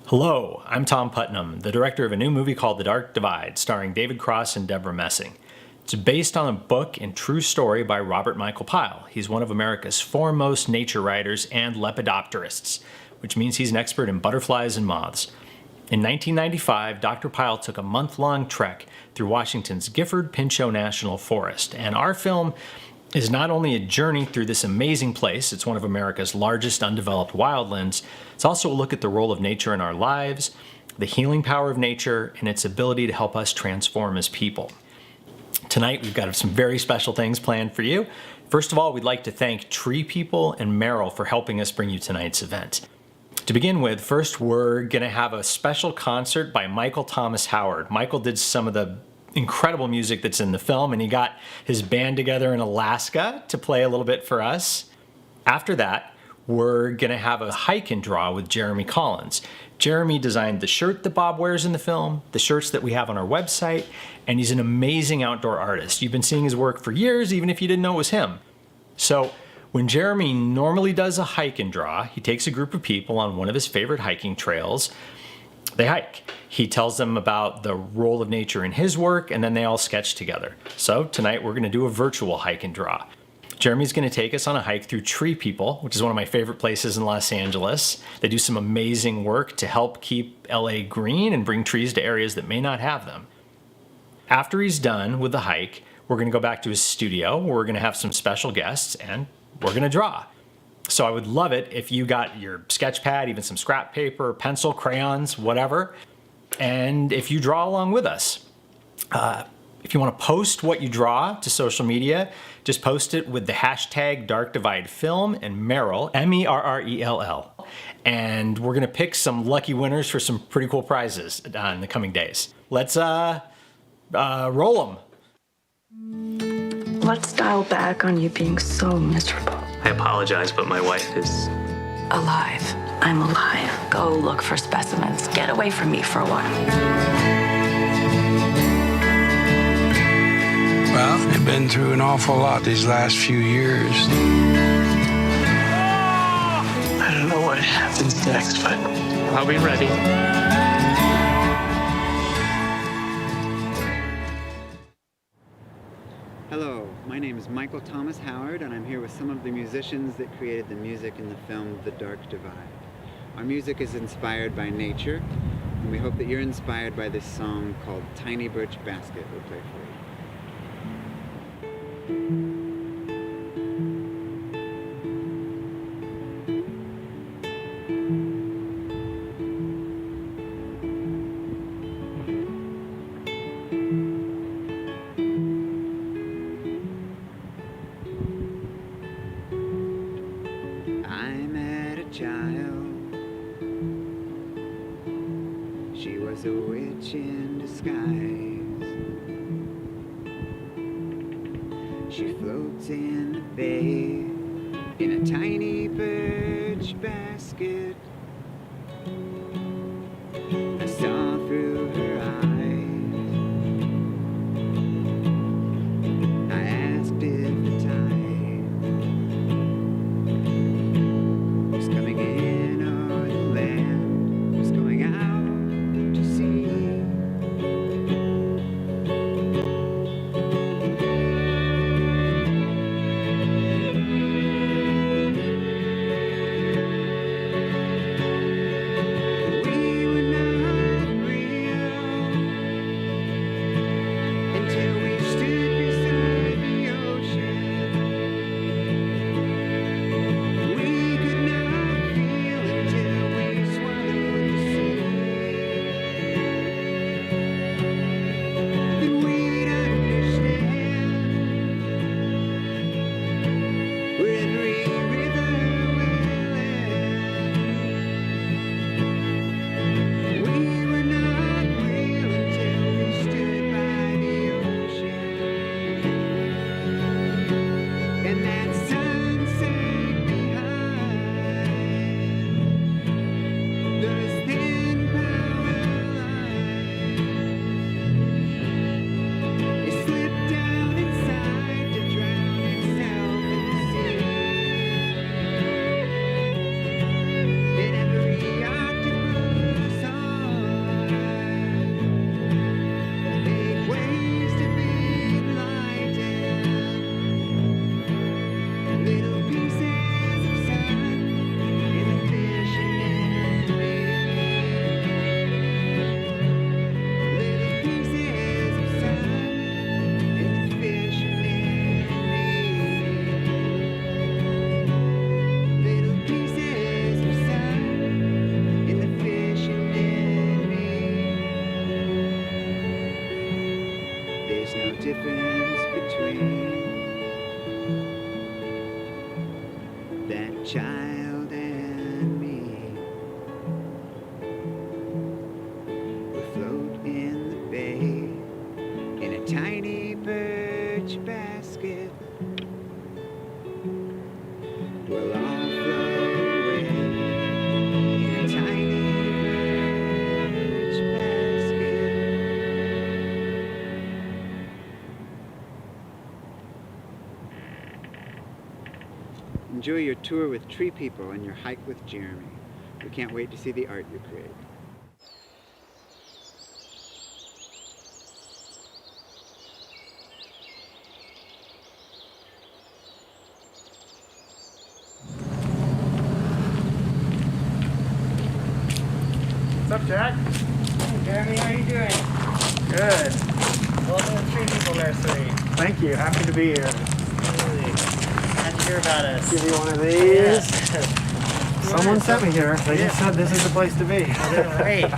Hello, I'm Tom Putnam, the director of a new movie called The Dark Divide, starring David Cross and Debra Messing. It's based on a book and true story by Robert Michael Pyle. He's one of America's foremost nature writers and lepidopterists, which means he's an expert in butterflies and moths. In 1995, Dr. Pyle took a month-long trek through Washington's Gifford-Pinchot National Forest, and our film is not only a journey through this amazing place, it's one of America's largest undeveloped wildlands, it's also a look at the role of nature in our lives, the healing power of nature, and its ability to help us transform as people. Tonight, we've got some very special things planned for you. First of all, we'd like to thank TreePeople and Merrell for helping us bring you tonight's event. To begin with, first we're going to have a special concert by Michael Thomas Howard. Michael did some of the incredible music that's in the film, and he got his band together in Alaska to play a little bit for us. After that, we're going to have a hike and draw with Jeremy Collins. Jeremy designed the shirt that Bob wears in the film, the shirts that we have on our website, and he's an amazing outdoor artist. You've been seeing his work for years, even if you didn't know it was him. So when Jeremy normally does a hike and draw, he takes a group of people on one of his favorite hiking trails. They hike. He tells them about the role of nature in his work, and then they all sketch together. So tonight we're going to do a virtual hike and draw. Jeremy's going to take us on a hike through TreePeople, which is one of my favorite places in Los Angeles. They do some amazing work to help keep LA green and bring trees to areas that may not have them. After he's done with the hike, we're going to go back to his studio where we're going to have some special guests and we're going to draw. So I would love it if you got your sketch pad, even some scrap paper, pencil, crayons, whatever, and if you draw along with us. If you want to post what you draw to social media, just post it with the hashtag DarkDivideFilm and Merrell, M-E-R-R-E-L-L. And we're going to pick some lucky winners for some pretty cool prizes in the coming days. Let's roll them. Let's dial back on you being so miserable. I apologize, but my wife is Alive. I'm alive. Go look for specimens. Get away from me for a while. Well, they've been through an awful lot these last few years. I don't know what happens next, but I'll be ready. Hello, my name is Michael Thomas Howard, and I'm here with some of the musicians that created the music in the film The Dark Divide. Our music is inspired by nature, and we hope that you're inspired by this song called Tiny Birch Basket we'll play for you. I met a child. She was a witch in disguise. She floats in the bay in a tiny birch basket. I saw through her eyes. I asked if the tide was coming in or the land was going out to sea. difference between that child and me. We float in the bay in a tiny birch basket. We'll all float away in a tiny birch basket. Enjoy your tour with Tree People and your hike with Jeremy. We can't wait to see the art you create. What's up, Jack? Hey, Jeremy, how you doing? Good. Welcome to TreePeople Nursery. Thank you. Happy to be here. Really glad to hear about us. Give you one of these. Someone Right, sent me here. They just yeah. said this is the place to be. Great.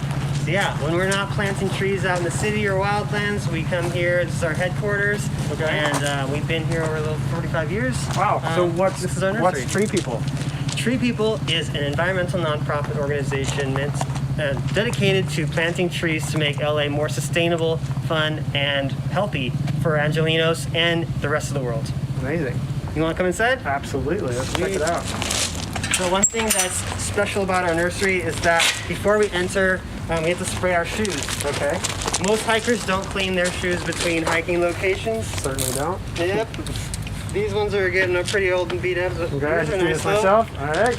So yeah, when we're not planting trees out in the city or wildlands, we come here. This is our headquarters. Okay. And we've been here over a little 45 years. Wow. So this is our nursery. what's Tree People? Tree People is an environmental nonprofit organization meant dedicated to planting trees to make LA more sustainable, fun, and healthy for Angelinos and the rest of the world. Amazing. You want to come inside? Absolutely. Let's check it out. So one thing that's special about our nursery is that before we enter, we have to spray our shoes. Okay. Most hikers don't clean their shoes between hiking locations. Certainly don't. Yep. These ones are getting pretty old and beat up. But Okay. I yours just are do nice this though. myself. All right.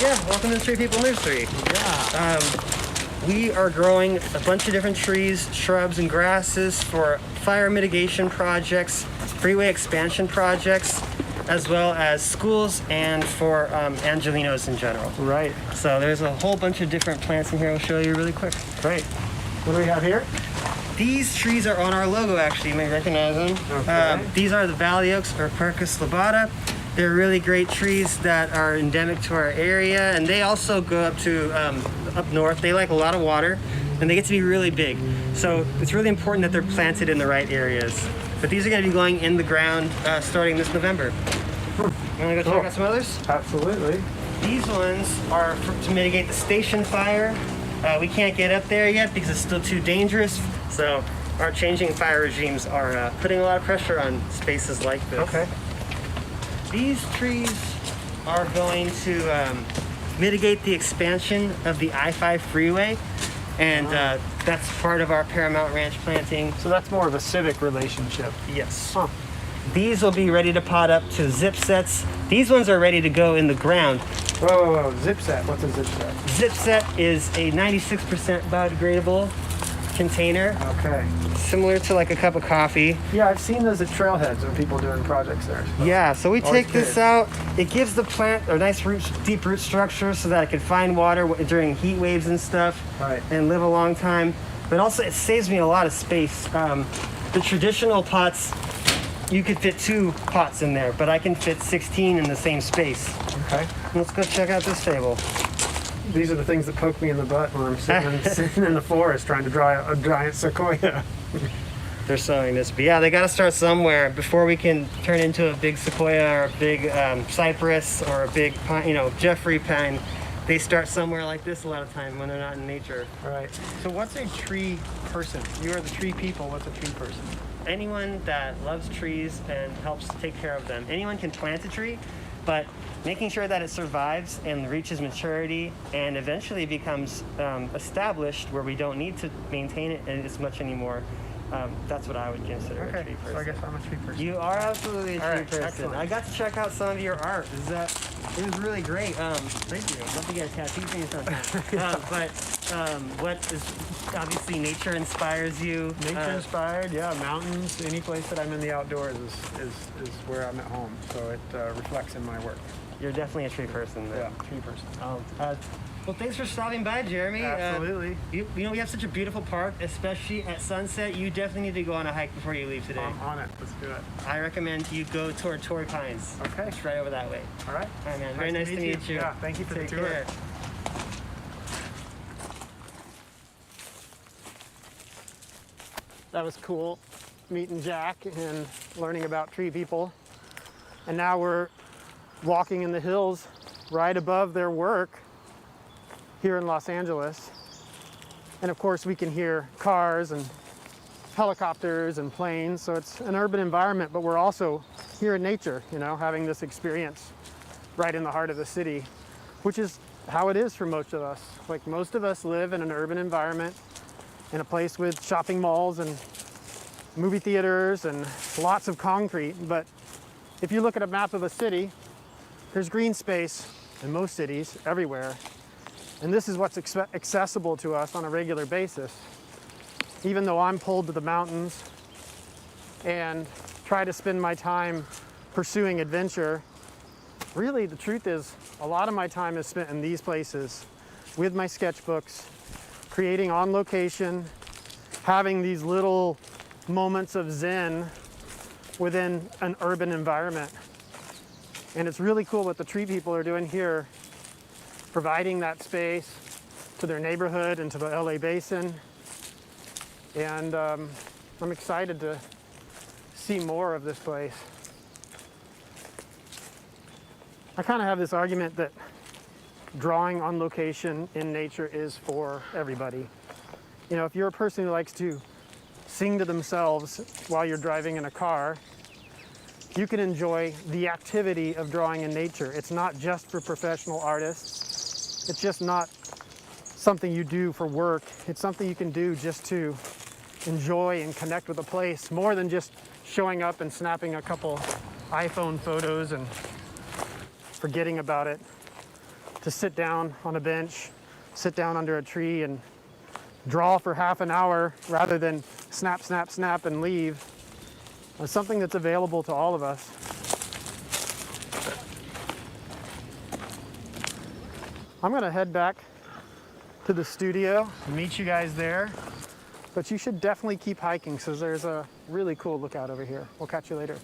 Yeah, welcome to the Tree People Nursery. Yeah. We are growing a bunch of different trees, shrubs, and grasses for fire mitigation projects, freeway expansion projects, as well as schools and for Angelinos in general. Right. So there's a whole bunch of different plants in here. I'll show you really quick. Great. What do we have here? These trees are on our logo, actually. You may recognize them. Okay. These are the valley oaks, or Quercus lobata. They're really great trees that are endemic to our area, and they also go up to up north. They like a lot of water, and they get to be really big. So it's really important that they're planted in the right areas. But these are going to be going in the ground starting this November. You want to go check out some others? Absolutely. These ones are to mitigate the station fire. We can't get up there yet because it's still too dangerous. So our changing fire regimes are putting a lot of pressure on spaces like this. Okay. These trees are going to mitigate the expansion of the I-5 freeway, and that's part of our Paramount Ranch planting. So that's more of a civic relationship. Yes. Huh. These will be ready to pot up to zip sets. These ones are ready to go in the ground. Whoa. Zip set. What's a zip set? Zip set is a 96% biodegradable container, Okay. similar to like a cup of coffee. Yeah, I've seen those at trailheads when people doing projects there. So. Yeah, so we Always take this good. out. It gives the plant a nice deep root structure so that it can find water during heat waves and stuff, Right. and live a long time. But also, it saves me a lot of space. The traditional pots, you could fit 2 pots in there, but I can fit 16 in the same space. Okay. Let's go check out this table. These are the things that poke me in the butt when I'm sitting in the forest trying to dry a giant sequoia. They're sowing this, but yeah, they got to start somewhere before we can turn into a big sequoia or a big cypress or a big pine, Jeffrey pine. They start somewhere like this a lot of time when they're not in nature. Right. So what's a tree person? You are the tree people. What's a tree person? Anyone that loves trees and helps take care of them. Anyone can plant a tree, but making sure that it survives and reaches maturity and eventually becomes established where we don't need to maintain it as much anymore. That's what I would consider a tree person. So I guess I'm a tree person. You are absolutely a All tree right, person. excellent. I got to check out some of your art. It was really great. Thank you. I'd love to get a tattoo thing sometime. What is obviously nature inspires you. Nature inspired, yeah. Mountains, any place that I'm in the outdoors is where I'm at home. So it reflects in my work. You're definitely a tree person. Then. Yeah, tree person. Well, thanks for stopping by, Jeremy. Absolutely. We have such a beautiful park, especially at sunset. You definitely need to go on a hike before you leave today. I'm on it. Let's do it. I recommend you go toward Torrey Pines. Okay. It's right over that way. All right. All right, man. Very nice to meet you. Yeah, thank you for Take the tour. care. That was cool, meeting Jack and learning about tree people. And now we're walking in the hills right above their work here in Los Angeles. And of course we can hear cars and helicopters and planes, so it's an urban environment, but we're also here in nature, you know, having this experience right in the heart of the city, which is how it is for most of us. Like, most of us live in an urban environment, in a place with shopping malls and movie theaters and lots of concrete, but if you look at a map of a city, there's green space in most cities, everywhere, and this is what's accessible to us on a regular basis. Even though I'm pulled to the mountains and try to spend my time pursuing adventure, really the truth is a lot of my time is spent in these places with my sketchbooks, creating on location, having these little moments of zen within an urban environment. And it's really cool what the Tree People are doing here, providing that space to their neighborhood and to the LA Basin. And I'm excited to see more of this place. I kind of have this argument that drawing on location in nature is for everybody. You know, if you're a person who likes to sing to themselves while you're driving in a car, you can enjoy the activity of drawing in nature. It's not just for professional artists. It's just not something you do for work. It's something you can do just to enjoy and connect with a place, more than just showing up and snapping a couple iPhone photos and forgetting about it. To sit down on a bench, sit down under a tree and draw for half an hour rather than snap, snap, snap and leave. It's something that's available to all of us. I'm gonna head back to the studio and meet you guys there. But you should definitely keep hiking, because there's a really cool lookout over here. We'll catch you later.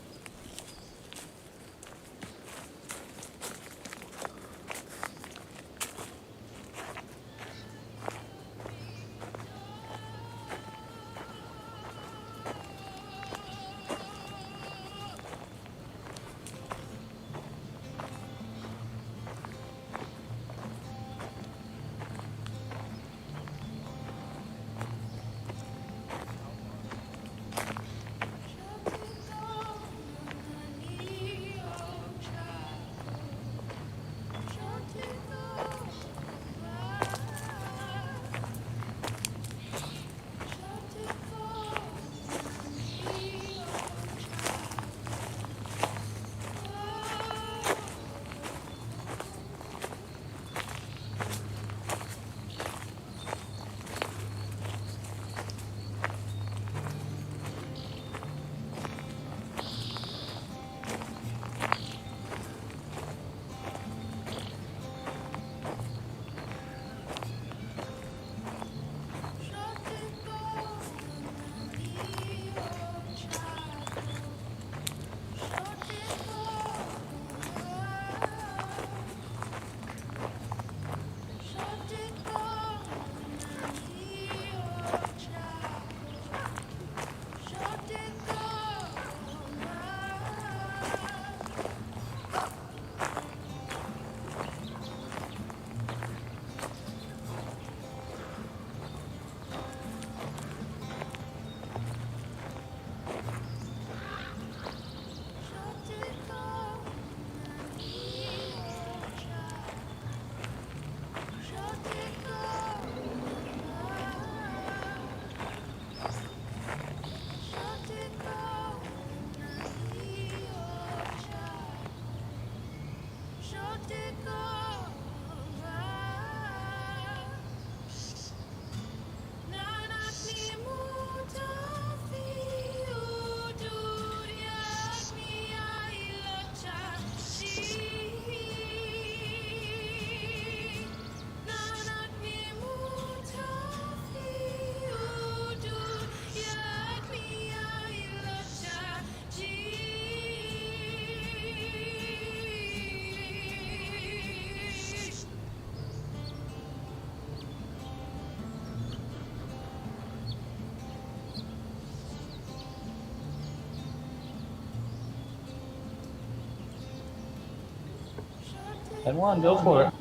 And one, go for it.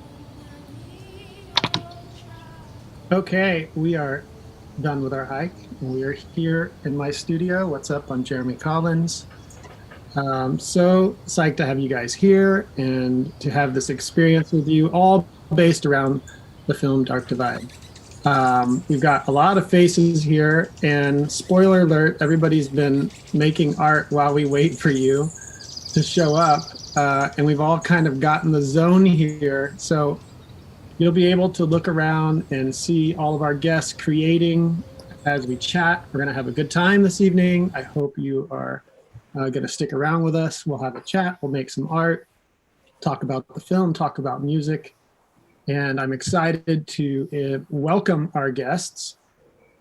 Okay, we are done with our hike, and we are here in my studio. What's up? I'm Jeremy Collins. So psyched to have you guys here and to have this experience with you, all based around the film Dark Divide. We've got a lot of faces here, and spoiler alert, everybody's been making art while we wait for you to show up, and we've all kind of gotten the zone here. So you'll be able to look around and see all of our guests creating as we chat. We're going to have a good time this evening. I hope you are going to stick around with us. We'll have a chat. We'll make some art, talk about the film, talk about music. And I'm excited to welcome our guests.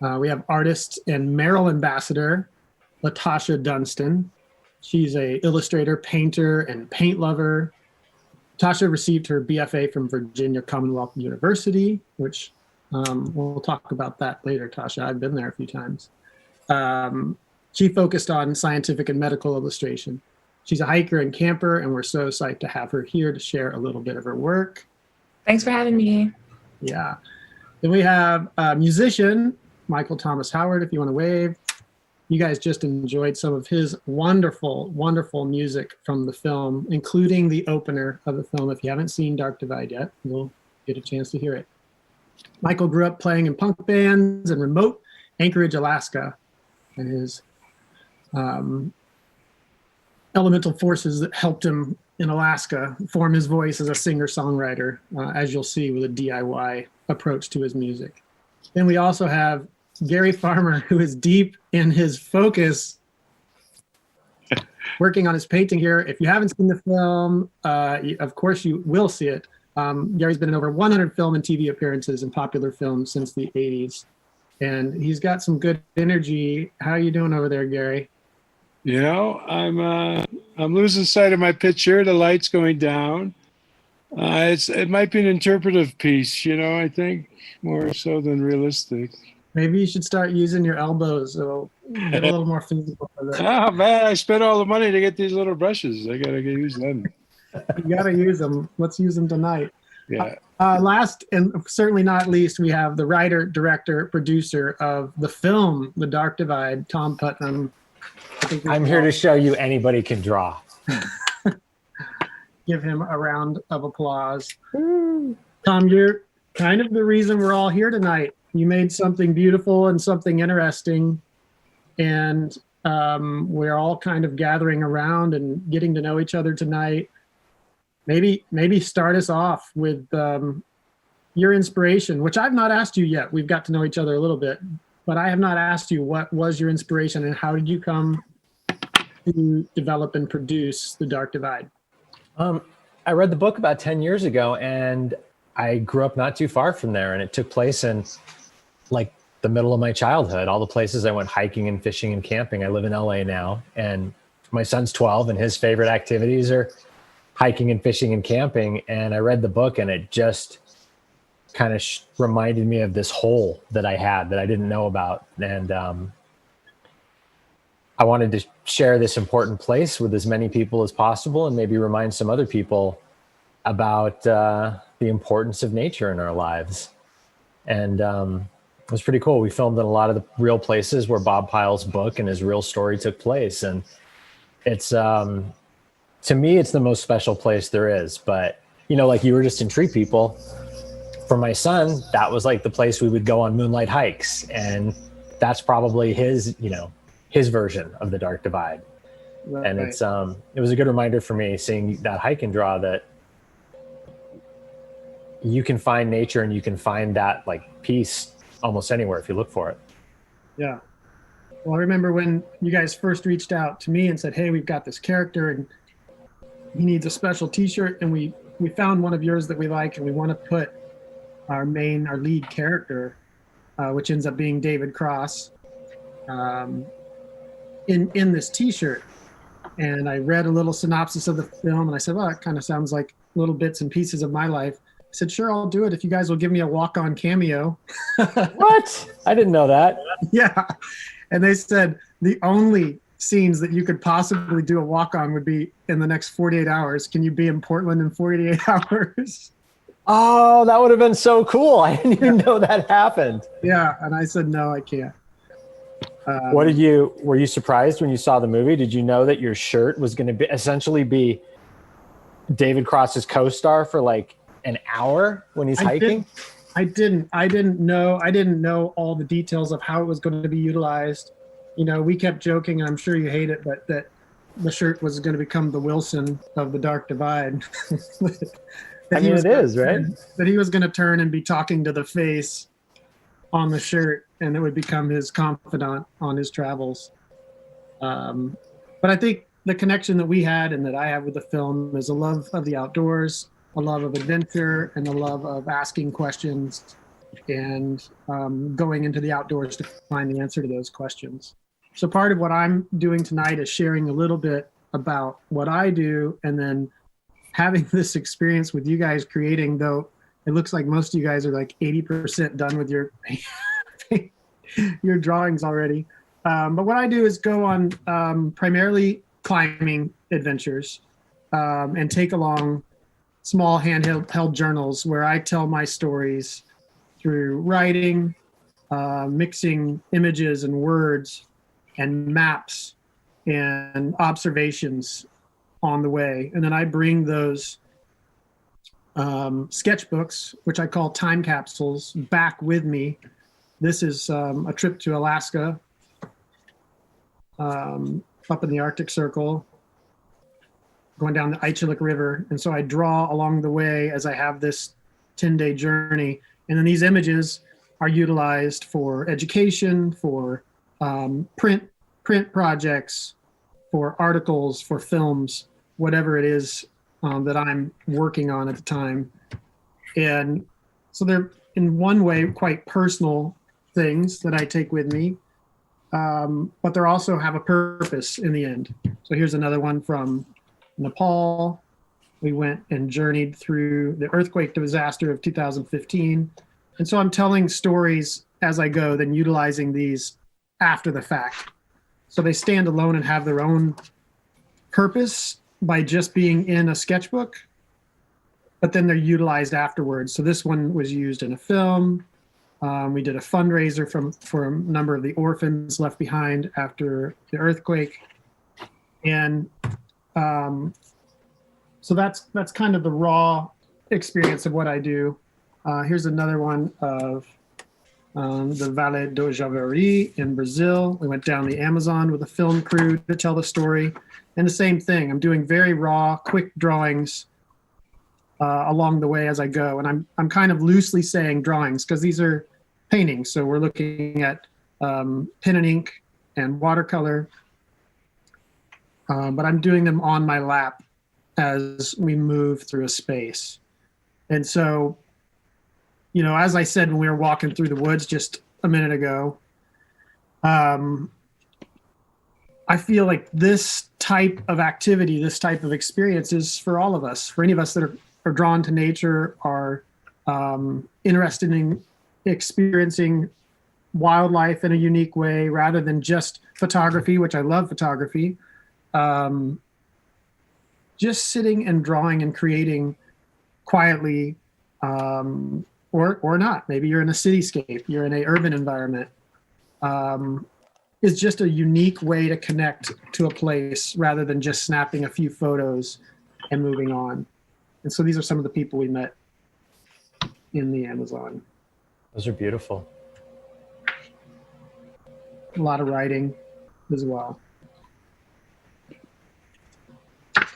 We have artist and Merrell ambassador, Latasha Dunstan. She's an illustrator, painter, and paint lover. Tasha received her BFA from Virginia Commonwealth University, which we'll talk about that later, Tasha. I've been there a few times. She focused on scientific and medical illustration. She's a hiker and camper, and we're so psyched to have her here to share a little bit of her work. Thanks for having me. Yeah. Then we have a musician, Michael Thomas Howard, if you want to wave. You guys just enjoyed some of his wonderful, wonderful music from the film, including the opener of the film. If you haven't seen Dark Divide yet, you'll get a chance to hear it. Michael grew up playing in punk bands in remote Anchorage, Alaska, and his elemental forces that helped him in Alaska form his voice as a singer-songwriter, as you'll see with a DIY approach to his music. Then we also have Gary Farmer, who is deep in his focus, working on his painting here. If you haven't seen the film, of course you will see it. Gary's been in over 100 film and TV appearances in popular films since the 80s. And he's got some good energy. How are you doing over there, Gary? You know, I'm losing sight of my picture. The light's going down. It might be an interpretive piece, you know, I think, more so than realistic. Maybe you should start using your elbows. It'll get a little more physical with it. Oh, man, I spent all the money to get these little brushes. I got to use them. You got to use them. Let's use them tonight. Yeah. Last and certainly not least, we have the writer, director, producer of the film, The Dark Divide, Tom Putnam. I'm here to show you anybody can draw. Give him a round of applause. Tom, you're kind of the reason we're all here tonight. You made something beautiful and something interesting, and we're all kind of gathering around and getting to know each other tonight. Maybe start us off with your inspiration, which I've not asked you yet. We've got to know each other a little bit, but I have not asked you what was your inspiration and how did you come to develop and produce The Dark Divide? I read the book about 10 years ago, and I grew up not too far from there, and it took place in like the middle of my childhood. All the places I went hiking and fishing and camping. I live in LA now, and my son's 12, and his favorite activities are hiking and fishing and camping. And I read the book, and it just kind of reminded me of this hole that I had that I didn't know about. And I wanted to share this important place with as many people as possible, and maybe remind some other people about the importance of nature in our lives. And it was pretty cool. We filmed in a lot of the real places where Bob Pyle's book and his real story took place. And it's, to me, it's the most special place there is. But, you know, like you were just in TreePeople, for my son, that was like the place we would go on moonlight hikes. And that's probably his, you know, his version of the Dark Divide. Right. And it's, it was a good reminder for me seeing that hike and draw that you can find nature and you can find that like peace almost anywhere if you look for it. Yeah. Well, I remember when you guys first reached out to me and said, hey, we've got this character and he needs a special t-shirt. And we found one of yours that we like, and we want to put our lead character, which ends up being David Cross, in this t-shirt. And I read a little synopsis of the film and I said, well, it kind of sounds like little bits and pieces of my life. I said, sure, I'll do it if you guys will give me a walk-on cameo. What? I didn't know that. Yeah. And they said the only scenes that you could possibly do a walk on would be in the next 48 hours. Can you be in Portland in 48 hours? Oh, that would have been so cool. I didn't even know that happened. Yeah. And I said, no, I can't. Were you surprised when you saw the movie? Did you know that your shirt was going to be essentially be David Cross's co-star for like an hour when he's hiking? I didn't know all the details of how it was going to be utilized. You know, we kept joking, and I'm sure you hate it, but that the shirt was going to become the Wilson of the Dark Divide. I mean, it is, right? That he was going to turn and be talking to the face on the shirt, and it would become his confidant on his travels. But I think the connection that we had and that I have with the film is a love of the outdoors, a love of adventure, and a love of asking questions and going into the outdoors to find the answer to those questions. So part of what I'm doing tonight is sharing a little bit about what I do, and then having this experience with you guys creating, though it looks like most of you guys are like 80% done with your your drawings already. But what I do is go on primarily climbing adventures and take along small handheld journals where I tell my stories through writing, mixing images and words and maps and observations on the way. And then I bring those sketchbooks, which I call time capsules, back with me. This is a trip to Alaska, up in the Arctic Circle, going down the Aichelic River. And so I draw along the way as I have this 10-day journey. And then these images are utilized for education, for print projects, for articles, for films, whatever it is that I'm working on at the time. And so they're in one way quite personal things that I take with me, but they also have a purpose in the end. So here's another one from Nepal. We went and journeyed through the earthquake disaster of 2015. And so I'm telling stories as I go, then utilizing these after the fact. So they stand alone and have their own purpose by just being in a sketchbook, but then they're utilized afterwards. So this one was used in a film. We did a fundraiser for a number of the orphans left behind after the earthquake. And so that's kind of the raw experience of what I do. Here's another one of the Vale do Javari in Brazil. We went down the Amazon with a film crew to tell the story. And the same thing, I'm doing very raw, quick drawings along the way as I go. And I'm kind of loosely saying drawings because these are paintings. So we're looking at pen and ink and watercolor, but I'm doing them on my lap as we move through a space. And so, you know, as I said when we were walking through the woods just a minute ago, I feel like this type of activity, this type of experience is for all of us, for any of us that are drawn to nature, are interested in experiencing wildlife in a unique way rather than just photography, which I love photography. Just sitting and drawing and creating quietly, or not. Maybe you're in a cityscape, you're in an urban environment. Is just a unique way to connect to a place rather than just snapping a few photos and moving on. And so these are some of the people we met in the Amazon. Those are beautiful. A lot of writing as well.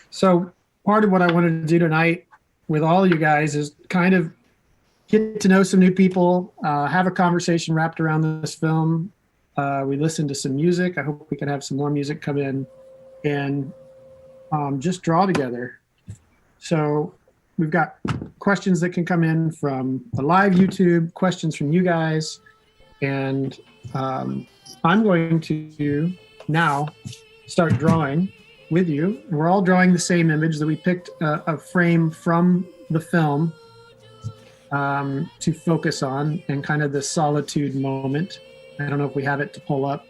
So part of what I wanted to do tonight with all you guys is kind of get to know some new people, have a conversation wrapped around this film. We listened to some music. I hope we can have some more music come in and just draw together. So we've got questions that can come in from the live YouTube, questions from you guys. And I'm going to now start drawing with you. We're all drawing the same image that we picked a frame from the film to focus on and kind of the solitude moment. I don't know if we have it to pull up.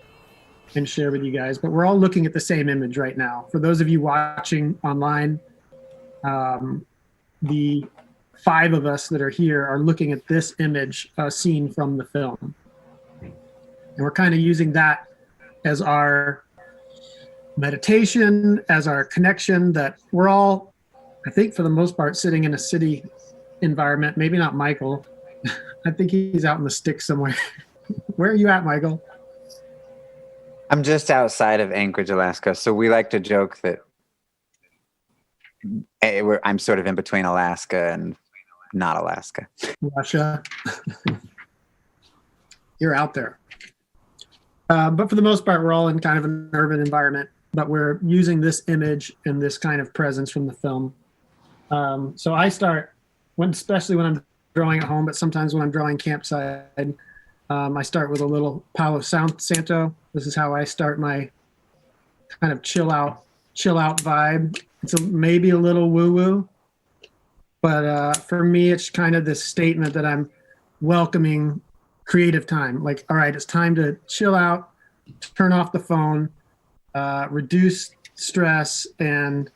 and share with you guys. But we're all looking at the same image right now. For those of you watching online, the 5 of us that are here are looking at this image, scene from the film. And we're kind of using that as our meditation, as our connection, that we're all, I think for the most part, sitting in a city environment. Maybe not Michael. I think he's out in the sticks somewhere. Where are you at, Michael? I'm just outside of Anchorage, Alaska. So we like to joke that I'm sort of in between Alaska and not Alaska. Russia. You're out there. But for the most part, we're all in kind of an urban environment, but we're using this image and this kind of presence from the film. So I start, especially when I'm drawing at home, but sometimes when I'm drawing campsite, I start with a little Palo Santo. This is how I start my kind of chill out vibe. It's maybe a little woo-woo, but for me, it's kind of this statement that I'm welcoming creative time. Like, all right, it's time to chill out, turn off the phone, reduce stress, and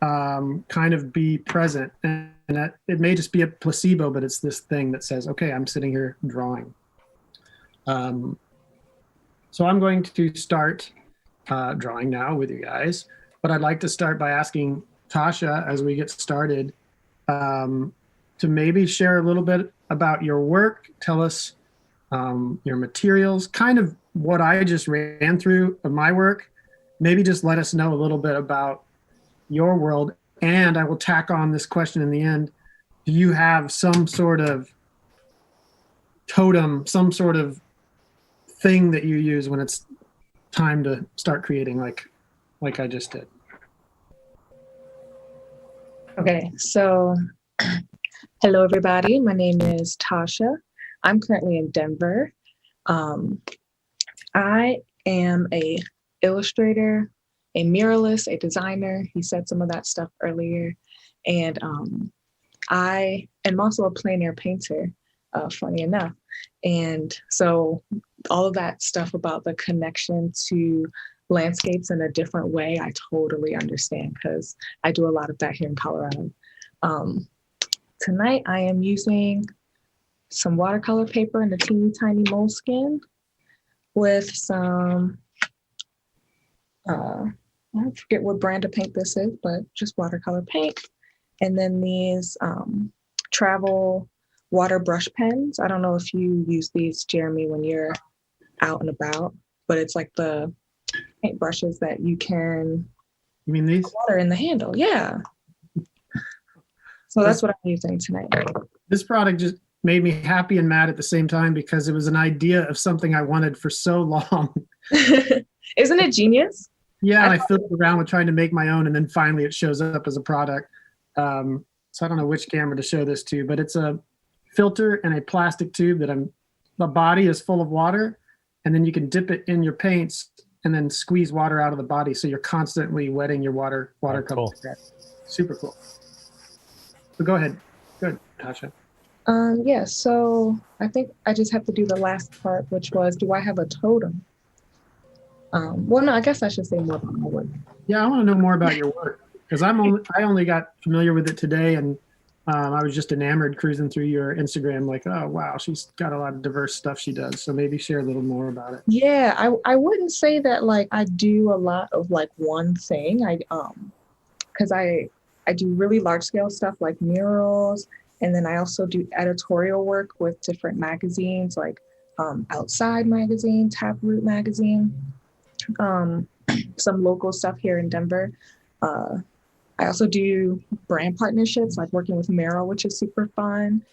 kind of be present. And it may just be a placebo, but it's this thing that says, okay, I'm sitting here drawing. So I'm going to start drawing now with you guys, but I'd like to start by asking Tasha, as we get started, to maybe share a little bit about your work. Tell us your materials, kind of what I just ran through of my work. Maybe just let us know a little bit about your world. And I will tack on this question in the end. Do you have some sort of totem, some sort of thing that you use when it's time to start creating, like I just did? Okay, so hello everybody. My name is Tasha. I'm currently in Denver. I am a illustrator, a muralist, a designer. You said some of that stuff earlier. And I am also a plein air painter, funny enough. And so all of that stuff about the connection to landscapes in a different way, I totally understand, because I do a lot of that here in Colorado. Tonight I am using some watercolor paper and a teeny tiny moleskin with some, I forget what brand of paint this is, but just watercolor paint. And then these travel water brush pens. I don't know if you use these, Jeremy, when you're out and about, but it's like the paint brushes that you can. You mean these? Water in the handle, yeah. So that's what I'm using tonight. This product just made me happy and mad at the same time, because it was an idea of something I wanted for so long. Isn't it genius? Yeah, I fiddled around with trying to make my own, and then finally it shows up as a product. So I don't know which camera to show this to, but it's a filter and a plastic tube that the body is full of water, and then you can dip it in your paints and then squeeze water out of the body, so you're constantly wetting your watercolor. Cool. Super cool. So go ahead. Good, Tasha. Yeah, so I think I just have to do the last part, which was, do I have a totem? Well, no, I guess I should say more about my work. Yeah, I want to know more about your work, because I only got familiar with it today, and I was just enamored cruising through your Instagram, like, oh wow, she's got a lot of diverse stuff she does. So maybe share a little more about it. Yeah, I wouldn't say that like I do a lot of like one thing. Because I do really large scale stuff like murals, and then I also do editorial work with different magazines like Outside Magazine, Taproot Magazine, some local stuff here in Denver. I also do brand partnerships, like working with Merrell, which is super fun.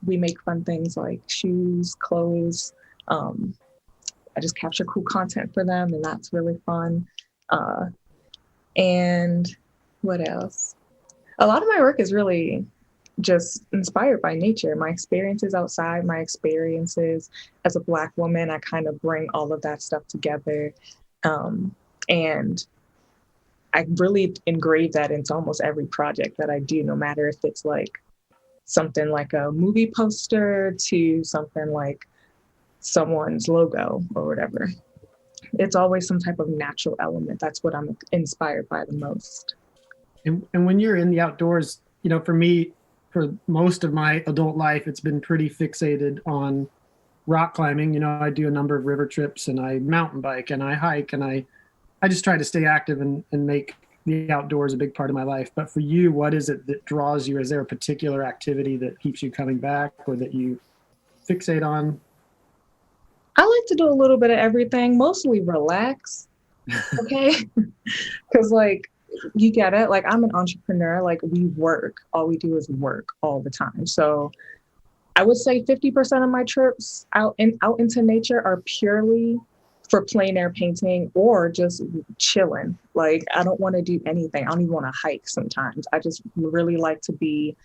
We make fun things like shoes, clothes. I just capture cool content for them, and that's really fun. And what else? A lot of my work is really just inspired by nature. My experiences outside, my experiences as a Black woman, I kind of bring all of that stuff together. And I really engrave that into almost every project that I do, no matter if it's like something like a movie poster to something like someone's logo or whatever. it's always some type of natural element. That's what I'm inspired by the most. And when you're in the outdoors, you know, for me, for most of my adult life, it's been pretty fixated on rock climbing. You know, I do a number of river trips and I mountain bike and I hike and I just try to stay active and make the outdoors a big part of my life. But for you, what is it that draws you? Is there a particular activity that keeps you coming back or that you fixate on? I like to do a little bit of everything, mostly relax. Okay. Because like, you get it. Like, I'm an entrepreneur. Like, we work. All we do is work all the time. So I would say 50% of my trips out into nature are purely for plein air painting or just chilling. Like, I don't want to do anything. I don't even want to hike sometimes. I just really like to be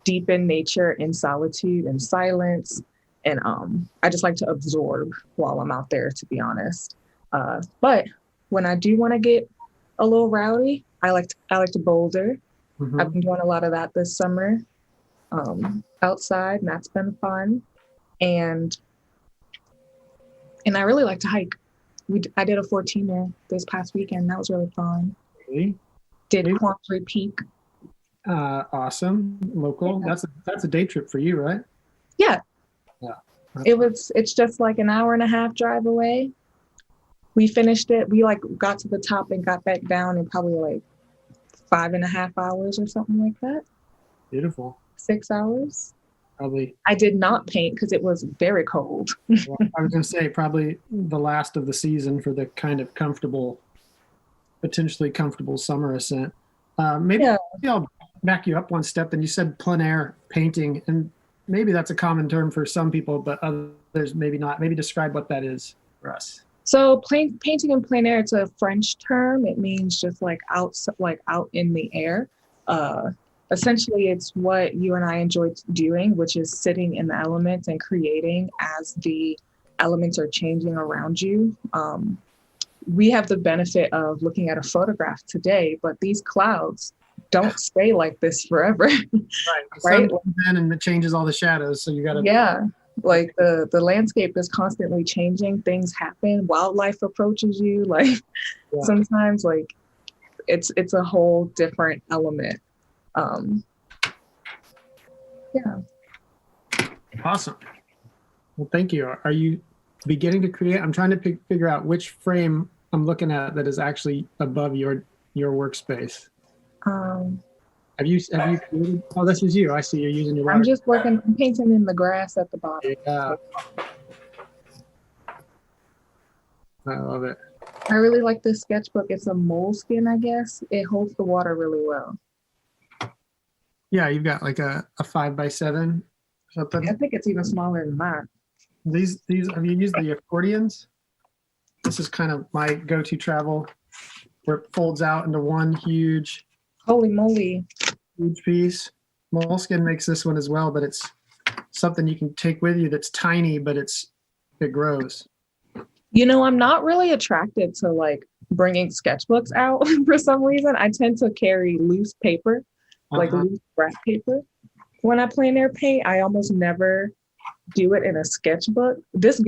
deep in nature, in solitude and silence. And I just like to absorb while I'm out there, to be honest. But when I do want to get a little rowdy, I like to boulder. Mm-hmm. I've been doing a lot of that this summer outside, and that's been fun. And I really like to hike. I did a 14er this past weekend. That was really fun. Really? Did Quandary Peak. Awesome. Local. Yeah. That's a day trip for you, right? Yeah. Yeah. It's just like an hour and a half drive away. We finished it. We like got to the top and got back down in probably like 5.5 hours or something like that. Beautiful. 6 hours. Probably. I did not paint because it was very cold. Well, I was going to say probably the last of the season for the kind of potentially comfortable summer ascent. Maybe I'll back you up one step. And you said plein air painting, and maybe that's a common term for some people, but others maybe not. Maybe describe what that is for us. So painting in plein air, it's a French term. It means just like out in the air. Essentially, it's what you and I enjoy doing, which is sitting in the elements and creating as the elements are changing around you. We have the benefit of looking at a photograph today, but these clouds don't stay like this forever. Right. Right? And it changes all the shadows. So you got to. Yeah. Like the landscape is constantly changing. Things happen. Wildlife approaches you. Like sometimes like it's a whole different element. Yeah. Awesome. Well, thank you. Are you beginning to create? I'm trying to figure out which frame I'm looking at that is actually above your workspace. Have you created? Oh, this is you. I see you're using your. I'm painting in the grass at the bottom. Yeah. I love it. I really like this sketchbook. It's a moleskin, I guess. It holds the water really well. Yeah, you've got like a 5x7 something. I think it's even smaller than that. These have you used the accordions? This is kind of my go-to travel, where it folds out into one huge. Holy moly! Huge piece. Moleskin makes this one as well, but it's something you can take with you that's tiny, but it grows. You know, I'm not really attracted to like bringing sketchbooks out for some reason. I tend to carry loose paper. Like loose graph paper. When I plein air paint, I almost never do it in a sketchbook. This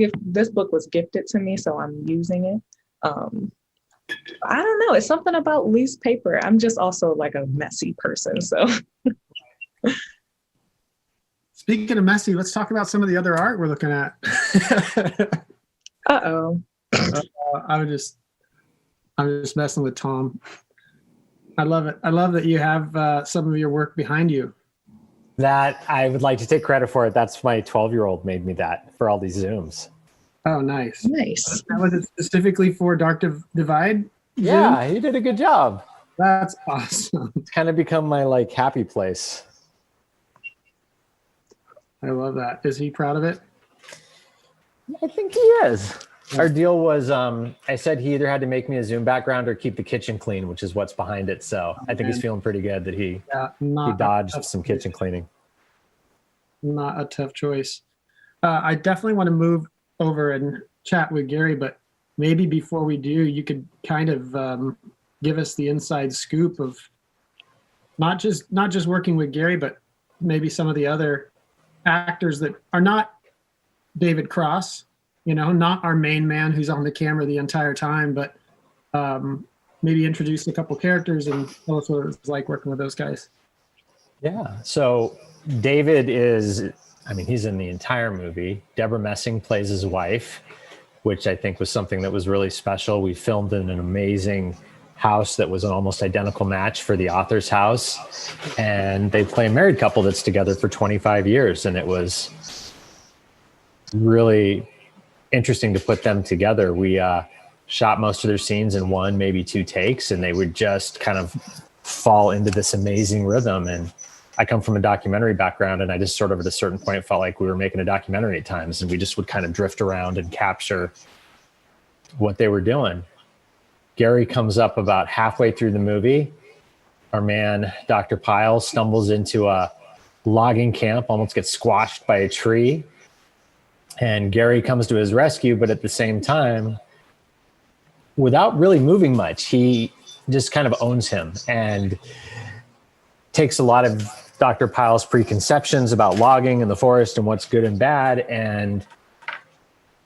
book was gifted to me, so I'm using it. I don't know. It's something about loose paper. I'm just also like a messy person, so. Speaking of messy, let's talk about some of the other art we're looking at. Uh-oh. I'm just messing with Tom. I love it. I love that you have some of your work behind you. That I would like to take credit for it. That's my 12-year-old made me that for all these Zooms. Oh, nice. Nice. Was it specifically for Dark Divide? Yeah, he did a good job. That's awesome. It's kind of become my like happy place. I love that. Is he proud of it? I think he is. Our deal was, I said he either had to make me a Zoom background or keep the kitchen clean, which is what's behind it. So I think he's feeling pretty good that he dodged some kitchen cleaning. Not a tough choice. I definitely want to move over and chat with Gary, but maybe before we do, you could kind of give us the inside scoop of not just working with Gary, but maybe some of the other actors that are not David Cross, you know, not our main man who's on the camera the entire time, but maybe introduce a couple characters and tell us what it was like working with those guys. Yeah. So David is, I mean, he's in the entire movie. Debra Messing plays his wife, which I think was something that was really special. We filmed in an amazing house that was an almost identical match for the author's house. And they play a married couple that's together for 25 years. And it was really interesting to put them together. We shot most of their scenes in one, maybe two takes, and they would just kind of fall into this amazing rhythm. And I come from a documentary background, and I just sort of at a certain point felt like we were making a documentary at times, and we just would kind of drift around and capture what they were doing. Gary comes up about halfway through the movie. Our man, Dr. Pyle, stumbles into a logging camp, almost gets squashed by a tree. And Gary comes to his rescue, but at the same time, without really moving much, he just kind of owns him and takes a lot of Dr. Pyle's preconceptions about logging in the forest and what's good and bad, and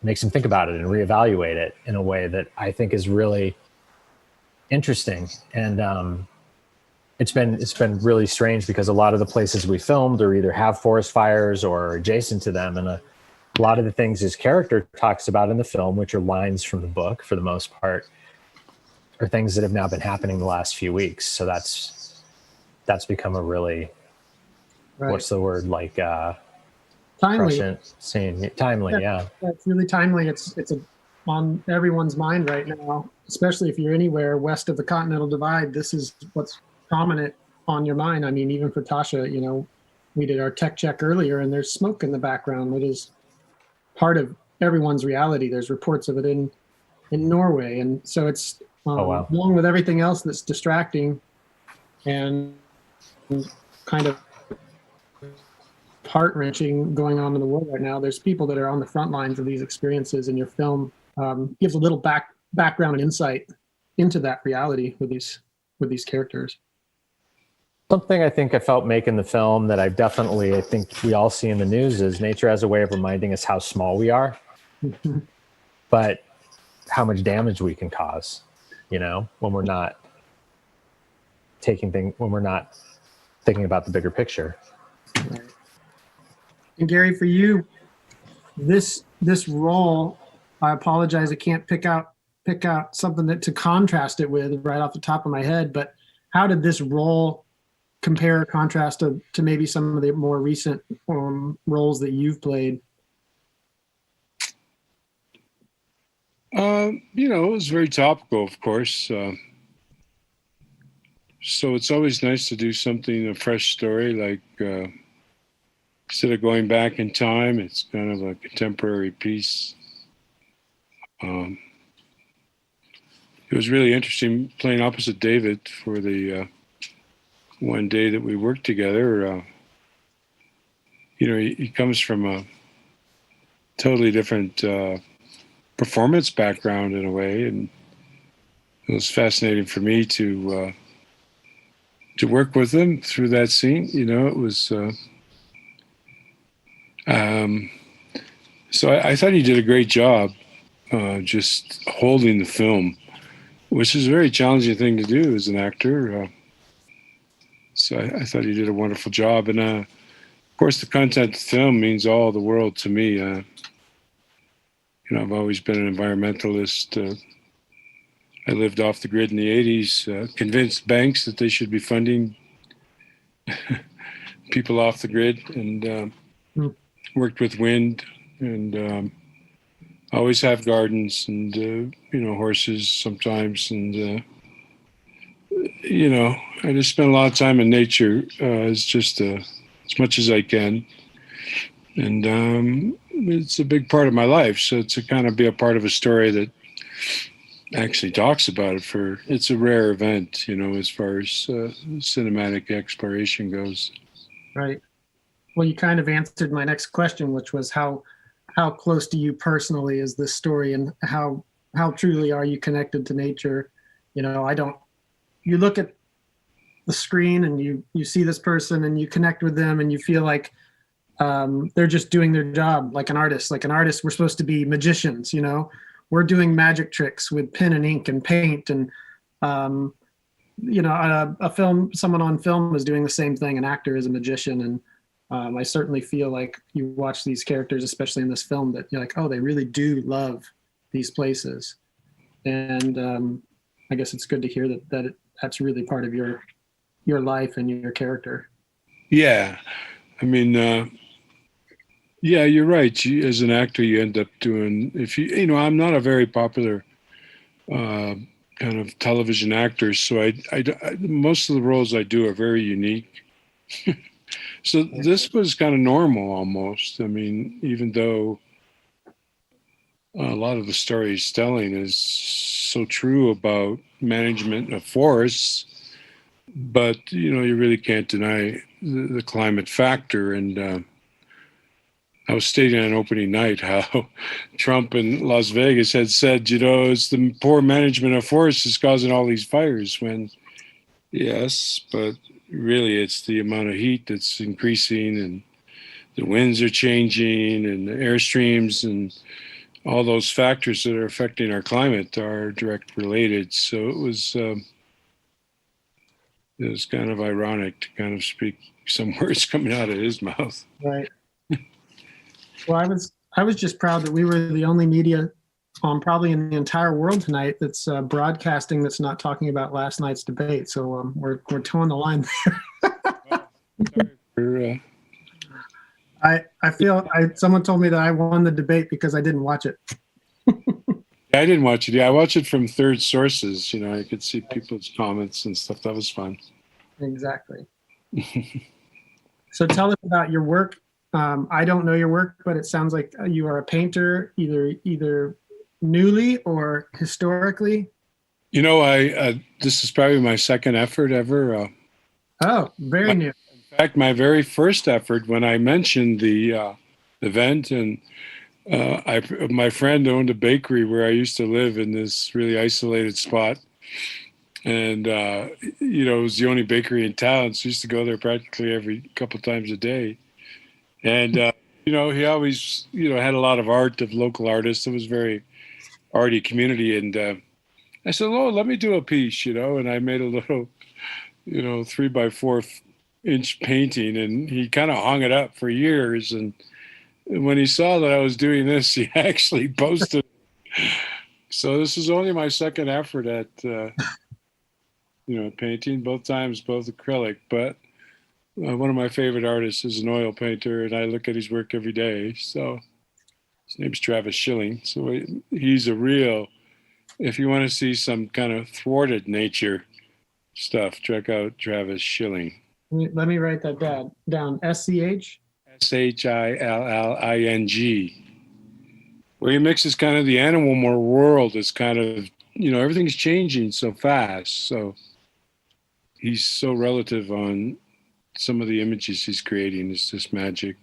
makes him think about it and reevaluate it in a way that I think is really interesting. And it's been really strange because a lot of the places we filmed are either have forest fires or adjacent to them, and a lot of the things his character talks about in the film, which are lines from the book for the most part, are things that have now been happening the last few weeks. So that's become a really, what's the word, like Timely. Scene. Timely, yeah. It's really timely. It's on everyone's mind right now, especially if you're anywhere west of the Continental Divide. This is what's prominent on your mind. I mean, even for Tasha, you know, we did our tech check earlier, and there's smoke in the background. It is part of everyone's reality. There's reports of it in Norway, and so it's along with everything else that's distracting and kind of heart-wrenching going on in the world right now. There's people that are on the front lines of these experiences, and your film gives a little background and insight into that reality with these characters. Something I think I felt making the film that I think we all see in the news is nature has a way of reminding us how small we are, but how much damage we can cause, you know, when we're not thinking about the bigger picture. And Gary, for you, this role, I apologize, I can't pick out something to contrast it with right off the top of my head, but how did this role compare or contrast to maybe some of the more recent roles that you've played? You know, it was very topical, of course. So it's always nice to do something, a fresh story, like instead of going back in time, it's kind of a contemporary piece. It was really interesting playing opposite David for the one day that we worked together. You know, he comes from a totally different performance background in a way, and it was fascinating for me to work with him through that scene. You know, it was. So I thought he did a great job just holding the film, which is a very challenging thing to do as an actor. So I thought he did a wonderful job. And of course, the content of the film means all the world to me. You know, I've always been an environmentalist. I lived off the grid in the 80s, convinced banks that they should be funding people off the grid, and worked with wind, and always have gardens and, you know, horses sometimes. And, you know, I just spend a lot of time in nature as much as I can. And it's a big part of my life. So to kind of be a part of a story that actually talks about it, it's a rare event, you know, as far as cinematic exploration goes. Right. Well, you kind of answered my next question, which was how close to you personally is this story, and how truly are you connected to nature? You know, you look at the screen and you see this person and you connect with them and you feel like they're just doing their job like an artist. Like an artist, we're supposed to be magicians, you know. We're doing magic tricks with pen and ink and paint, and you know, someone on film is doing the same thing. An actor is a magician, and I certainly feel like you watch these characters, especially in this film, that you're like, oh, they really do love these places. And I guess it's good to hear that's really part of your life and your character. Yeah, I mean, yeah, you're right. As an actor, you end up doing, you know, I'm not a very popular kind of television actor, so I most of the roles I do are very unique. So this was kind of normal almost. I mean, even though a lot of the story he's telling is so true about management of forests, but you know, you really can't deny the climate factor. And I was stating on opening night how Trump in Las Vegas had said, you know, it's the poor management of forests is causing all these fires. When yes, but really it's the amount of heat that's increasing, and the winds are changing, and the airstreams, and all those factors that are affecting our climate are direct related. So it was kind of ironic to kind of speak some words coming out of his mouth. Right. Well, I was just proud that we were the only media probably in the entire world tonight that's broadcasting that's not talking about last night's debate. So we're towing the line there. I feel someone told me that I won the debate because I didn't watch it. I didn't watch it. Yeah, I watched it from third sources. You know, I could see people's comments and stuff. That was fun. Exactly. So tell us about your work. I don't know your work, but it sounds like you are a painter, either newly or historically. You know, this is probably my second effort ever. Oh, very new. In fact, my very first effort, when I mentioned the event, and my friend owned a bakery where I used to live in this really isolated spot. And, you know, it was the only bakery in town. So I used to go there practically every couple times a day. And, you know, he always, you know, had a lot of art of local artists. It was a very arty community. And I said, oh, let me do a piece, you know. And I made a little, you know, 3x4-inch painting. And he kind of hung it up for years. And when he saw that I was doing this, he actually posted. So this is only my second effort at, you know, painting, both times, both acrylic. But one of my favorite artists is an oil painter, and I look at his work every day. So his name's Travis Schilling. So he's a real, if you want to see some kind of thwarted nature stuff, check out Travis Schilling. Let me write that down. SCH? SHILLING. Where he mixes kind of the animal world is kind of, you know, everything's changing so fast. So he's so relative on some of the images he's creating. It's just magic.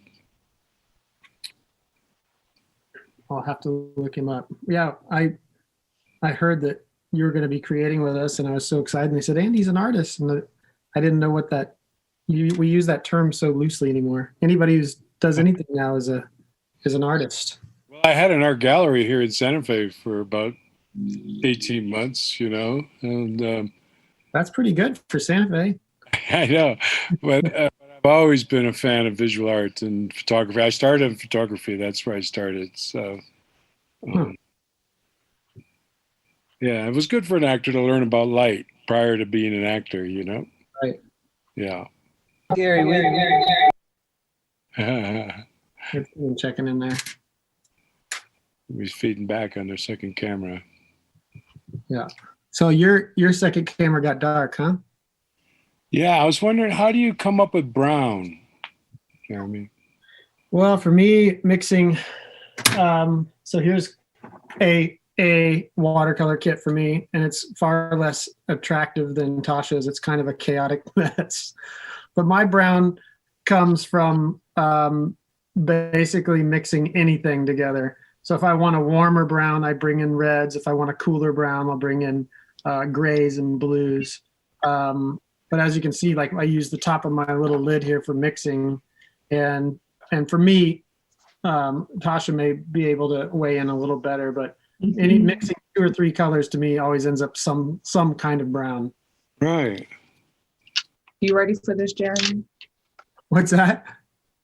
I'll have to look him up. Yeah, I heard that you were going to be creating with us, and I was so excited. And they said, Andy's an artist. And I didn't know what that, we use that term so loosely anymore. Anybody who does anything now is an artist. Well, I had an art gallery here in Santa Fe for about 18 months, you know, and that's pretty good for Santa Fe. I know, but I've always been a fan of visual art and photography. I started in photography. That's where I started. So, yeah, it was good for an actor to learn about light prior to being an actor, you know? Right. Yeah. Gary, I'm checking in there. He's feeding back on their second camera. Yeah. So your second camera got dark, huh? Yeah, I was wondering, how do you come up with brown, Jeremy? Well, for me, mixing. So here's a watercolor kit for me, and it's far less attractive than Tasha's. It's kind of a chaotic mess. But my brown comes from basically mixing anything together. So if I want a warmer brown, I bring in reds. If I want a cooler brown, I'll bring in grays and blues. But as you can see, like I use the top of my little lid here for mixing, and and for me, Tasha may be able to weigh in a little better, but any mixing 2 or 3 colors to me always ends up some kind of brown. Right. You ready for this, Jeremy? What's that?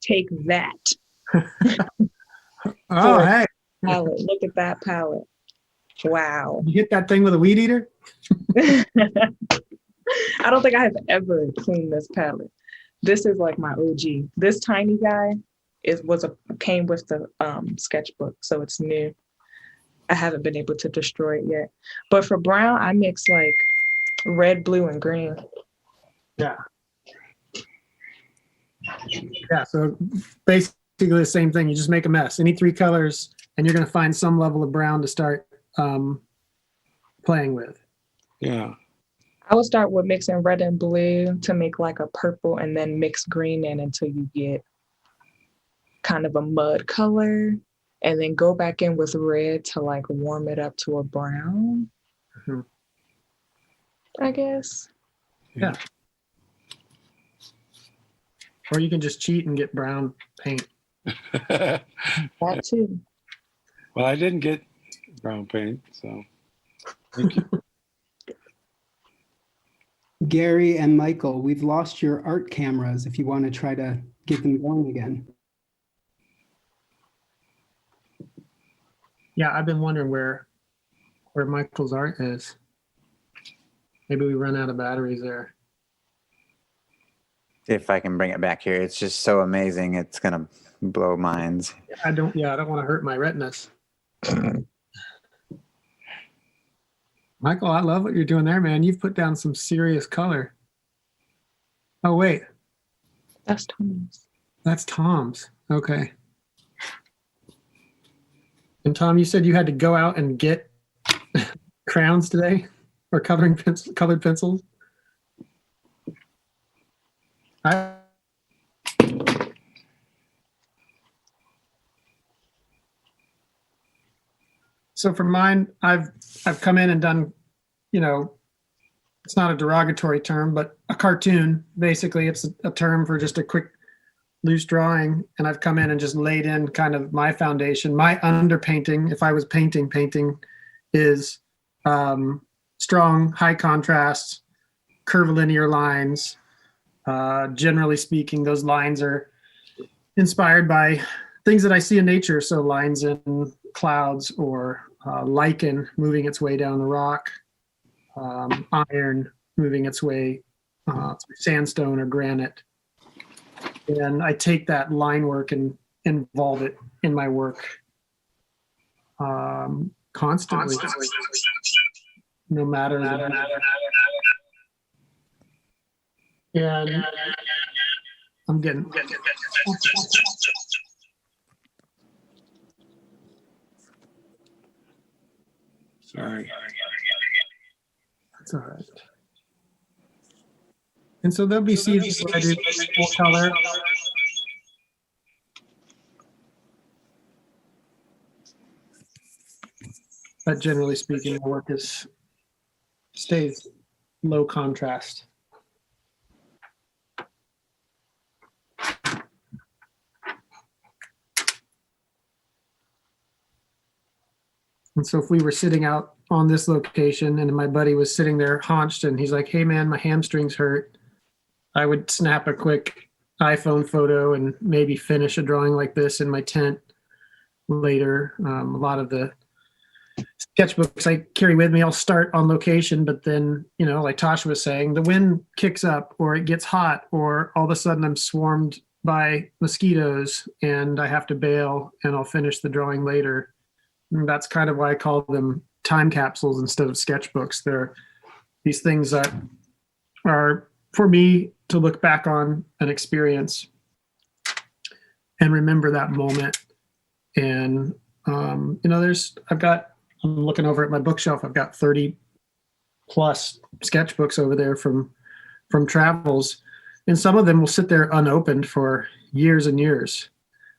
Take that. Oh, hey. Palette. Look at that palette. Wow. You hit that thing with a weed eater? I don't think I have ever cleaned this palette. This is like my OG. This tiny guy came with the sketchbook, so it's new. I haven't been able to destroy it yet. But for brown, I mix like red, blue, and green. Yeah. Yeah, so basically the same thing. You just make a mess. Any 3 colors, and you're going to find some level of brown to start playing with. Yeah. I would start with mixing red and blue to make like a purple, and then mix green in until you get kind of a mud color, and then go back in with red to like warm it up to a brown. Mm-hmm. I guess. Yeah. Or you can just cheat and get brown paint. That too. Well, I didn't get brown paint, so thank you. Gary and Michael, we've lost your art cameras if you want to try to get them going again. Yeah, I've been wondering where Michael's art is. Maybe we run out of batteries there. If I can bring it back here, it's just so amazing. It's going to blow minds. I don't want to hurt my retinas. Michael, I love what you're doing there, man. You've put down some serious color. Oh, wait. That's Tom's. That's Tom's. Okay. And Tom, you said you had to go out and get crayons today, or colored pencils. So for mine, I've come in and done, it's not a derogatory term, but a cartoon. Basically, it's a term for just a quick, loose drawing. And I've come in and just laid in kind of my foundation. My underpainting, if I was painting is strong, high contrast, curvilinear lines. Generally speaking, those lines are inspired by things that I see in nature. So lines in clouds, or lichen moving its way down the rock, iron moving its way through sandstone or granite. And I take that line work and involve it in my work constantly, no matter. And I'm getting. Sorry. That's all right. And so there'll be seasons where I do full color. But generally speaking, my work stays low contrast. And so if we were sitting out on this location and my buddy was sitting there haunched and he's like, hey man, my hamstrings hurt, I would snap a quick iPhone photo and maybe finish a drawing like this in my tent later. A lot of the sketchbooks I carry with me, I'll start on location, but then, like Tasha was saying, the wind kicks up or it gets hot, or all of a sudden I'm swarmed by mosquitoes and I have to bail and I'll finish the drawing later. And that's kind of why I call them time capsules instead of sketchbooks. They're these things that are for me to look back on an experience and remember that moment. And, I'm looking over at my bookshelf. I've got 30 plus sketchbooks over there from travels. And some of them will sit there unopened for years and years.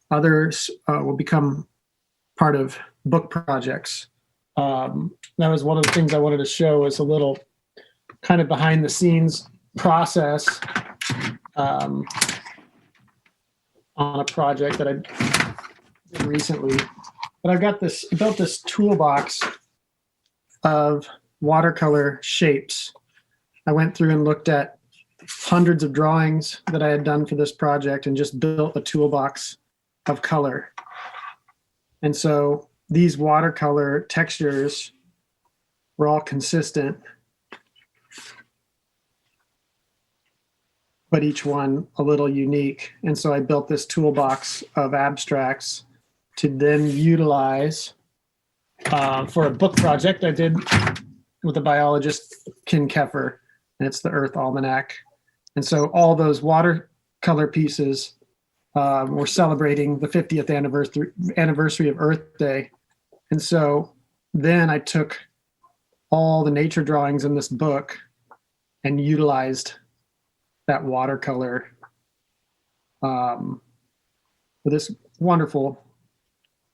Others will become part of book projects. That was one of the things I wanted to show, is a little kind of behind the scenes process. on a project that I did recently. But I've got built this toolbox of watercolor shapes. I went through and looked at hundreds of drawings that I had done for this project and just built a toolbox of color. And so these watercolor textures were all consistent, but each one a little unique. And so I built this toolbox of abstracts to then utilize for a book project I did with the biologist Ken Keffer, and it's the Earth Almanac. And so all those watercolor pieces were celebrating the 50th anniversary of Earth Day. And so then I took all the nature drawings in this book and utilized that watercolor for this wonderful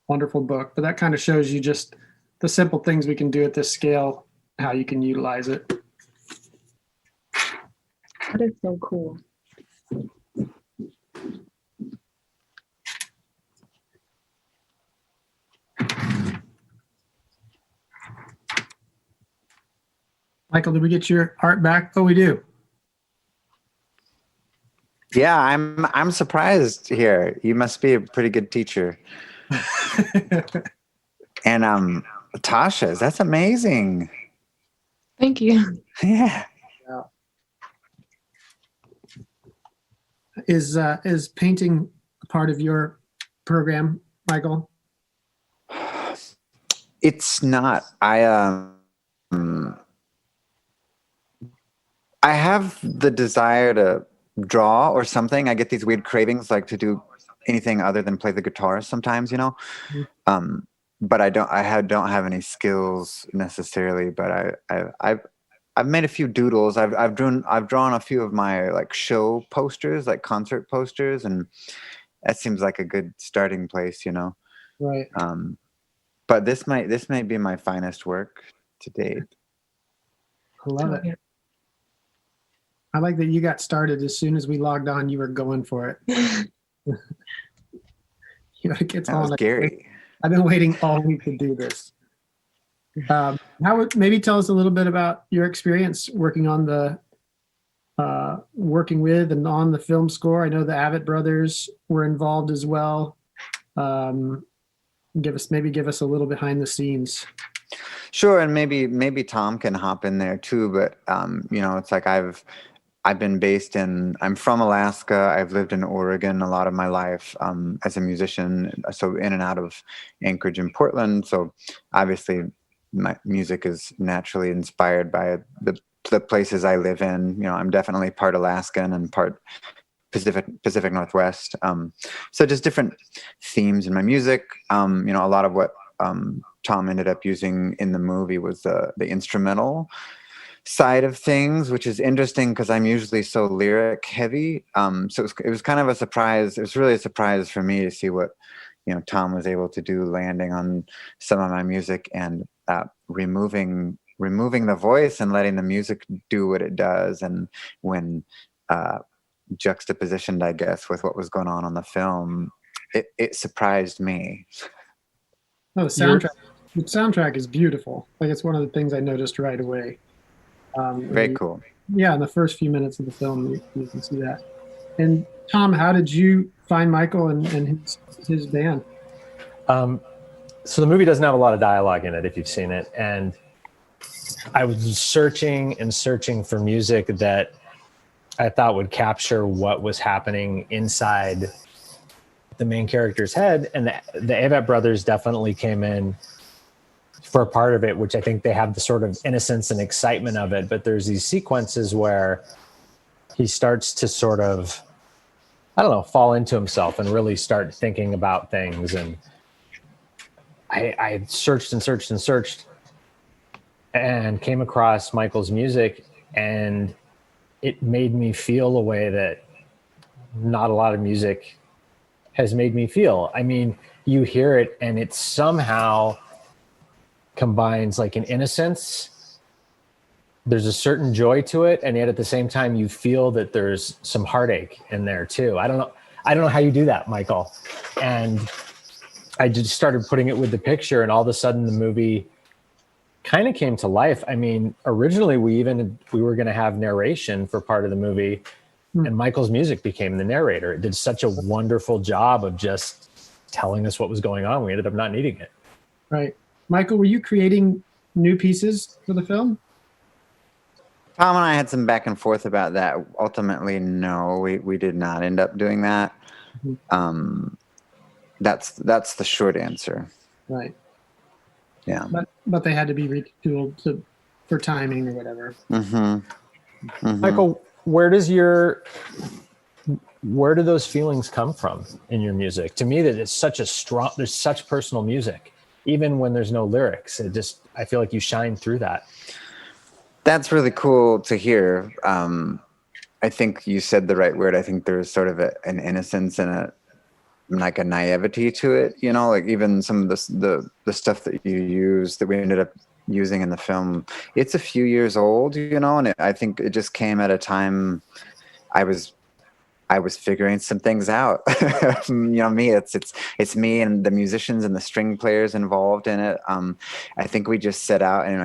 book. But that kind of shows you just the simple things we can do at this scale, how you can utilize it. That is so cool. Michael, did we get your art back? Oh, we do. Yeah, I'm surprised here. You must be a pretty good teacher. And Tasha's, that's amazing. Thank you. Yeah. Is painting a part of your program, Michael? It's not. I have the desire to draw or something. I get these weird cravings, like to do anything other than play the guitar sometimes, you know. But I don't have any skills necessarily. But I've made a few doodles. I've drawn a few of my like show posters, like concert posters, and that seems like a good starting place, you know. Right. But this may be my finest work to date. I love it. I like that you got started as soon as we logged on. You were going for it. You know, it gets That was Gary. I've been waiting all week to do this. Maybe tell us a little bit about your experience working on working with and on the film score. I know the Avett brothers were involved as well. Give us a little behind the scenes. Sure, and maybe Tom can hop in there too. But you know, it's like I'm from Alaska. I've lived in Oregon a lot of my life as a musician, so in and out of Anchorage and Portland. So obviously my music is naturally inspired by the places I live in. You know, I'm definitely part Alaskan and part Pacific Northwest. So just different themes in my music. You know, a lot of what Tom ended up using in the movie was the instrumental side of things, which is interesting because I'm usually so lyric heavy. So it was kind of a surprise. It was really a surprise for me to see what, you know, Tom was able to do, landing on some of my music and removing the voice and letting the music do what it does. And when juxtapositioned, I guess, with what was going on the film, it surprised me. Oh, the soundtrack is beautiful. Like, it's one of the things I noticed right away. Very cool. Yeah, in the first few minutes of the film, you can see that. And Tom, how did you find Michael and his band? So the movie doesn't have a lot of dialogue in it, if you've seen it. And I was searching and searching for music that I thought would capture what was happening inside the main character's head. And the Avett brothers definitely came in for a part of it, which I think they have the sort of innocence and excitement of it. But there's these sequences where he starts to sort of, I don't know, fall into himself and really start thinking about things. And I searched and searched and searched and came across Michael's music, and it made me feel a way that not a lot of music has made me feel. I mean, you hear it and it somehow combines like an innocence. There's a certain joy to it, and yet at the same time you feel that there's some heartache in there too. I don't know. I don't know how you do that, Michael. And I just started putting it with the picture, and all of a sudden the movie kind of came to life. I mean, originally we were going to have narration for part of the movie, and Michael's music became the narrator. It did such a wonderful job of just telling us what was going on. We ended up not needing it. Right. Michael, were you creating new pieces for the film? Tom and I had some back and forth about that. Ultimately, no, we did not end up doing that. That's the short answer. Right. Yeah. But they had to be retooled for timing or whatever. Michael, where do those feelings come from in your music? To me, that it's there's such personal music, even when there's no lyrics. I feel like you shine through that. That's really cool to hear. I think you said the right word. I think there's sort of an innocence and a naivety to it, like even some of the stuff that you use that we ended up using in the film, it's a few years old, and I think it just came at a time I was figuring some things out. Me, it's me and the musicians and the string players involved in it. I think we just set out, and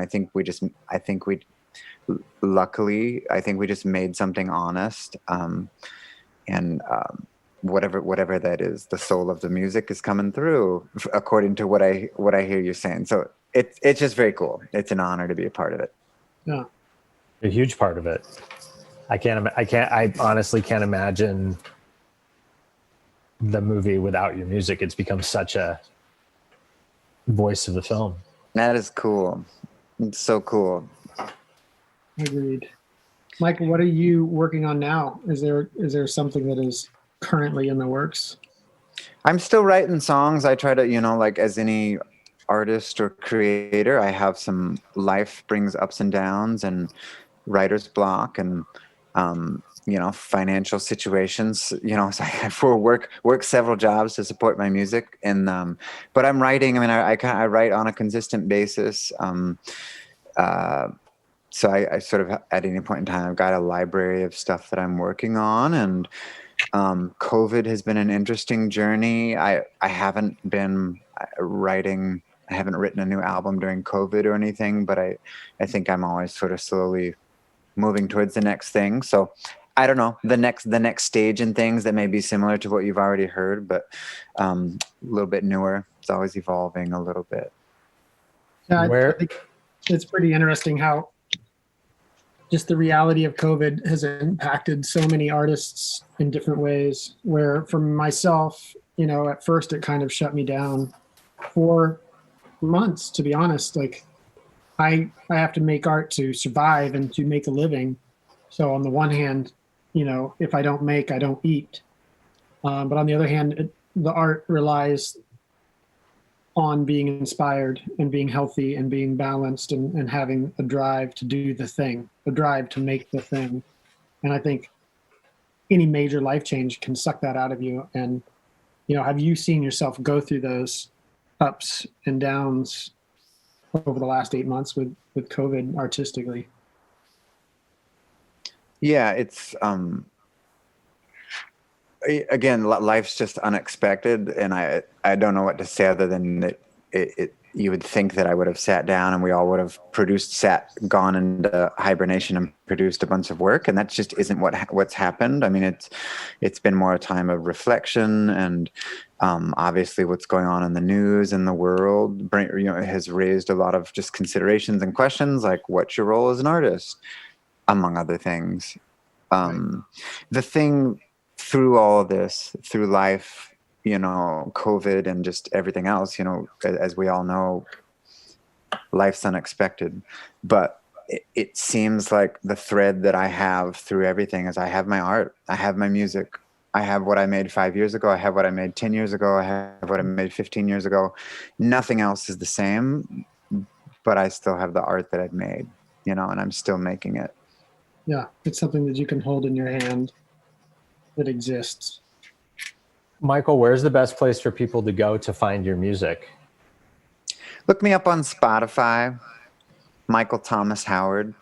luckily I think we just made something honest, and whatever that is, the soul of the music is coming through, according to what I hear you saying. So it's just very cool. It's an honor to be a part of it. Yeah, A huge part of it. I honestly can't imagine the movie without your music. It's become such a voice of the film. That is cool. It's so cool. Agreed. Michael, what are you working on now? Is there something that is currently in the works? I'm still writing songs. I try to, like as any artist or creator, I have some life brings ups and downs and writer's block and, financial situations, so I have to work several jobs to support my music. And, but I'm writing, I write on a consistent basis. So I sort of, at any point in time, I've got a library of stuff that I'm working on, and COVID has been an interesting journey. I haven't been writing, I haven't written a new album during COVID or anything, but I think I'm always sort of slowly moving towards the next thing. So I don't know, the next stage in things that may be similar to what you've already heard, but a little bit newer. It's always evolving a little bit. Yeah, I think it's pretty interesting how just the reality of COVID has impacted so many artists in different ways, where for myself, at first it kind of shut me down for months, to be honest. Like I have to make art to survive and to make a living. So on the one hand, if I don't make, I don't eat. But on the other hand, the art relies on being inspired and being healthy and being balanced and having a drive to do the thing, a drive to make the thing. And I think any major life change can suck that out of you. And, have you seen yourself go through those ups and downs over the last 8 months with COVID artistically? Yeah, it's, again, life's just unexpected, and I don't know what to say other than that you would think that I would have sat down and we all would have gone into hibernation and produced a bunch of work, and that just isn't what's happened. I mean, it's been more a time of reflection, and obviously what's going on in the news and the world, has raised a lot of just considerations and questions, like what's your role as an artist, among other things. Right. The thing through all of this, through life, COVID and just everything else, as we all know, life's unexpected. But it seems like the thread that I have through everything is I have my art, I have my music, I have what I made 5 years ago, I have what I made 10 years ago, I have what I made 15 years ago. Nothing else is the same, but I still have the art that I've made, and I'm still making it. Yeah, it's something that you can hold in your hand that exists. Michael, where's the best place for people to go to find your music? Look me up on Spotify, Michael Thomas Howard.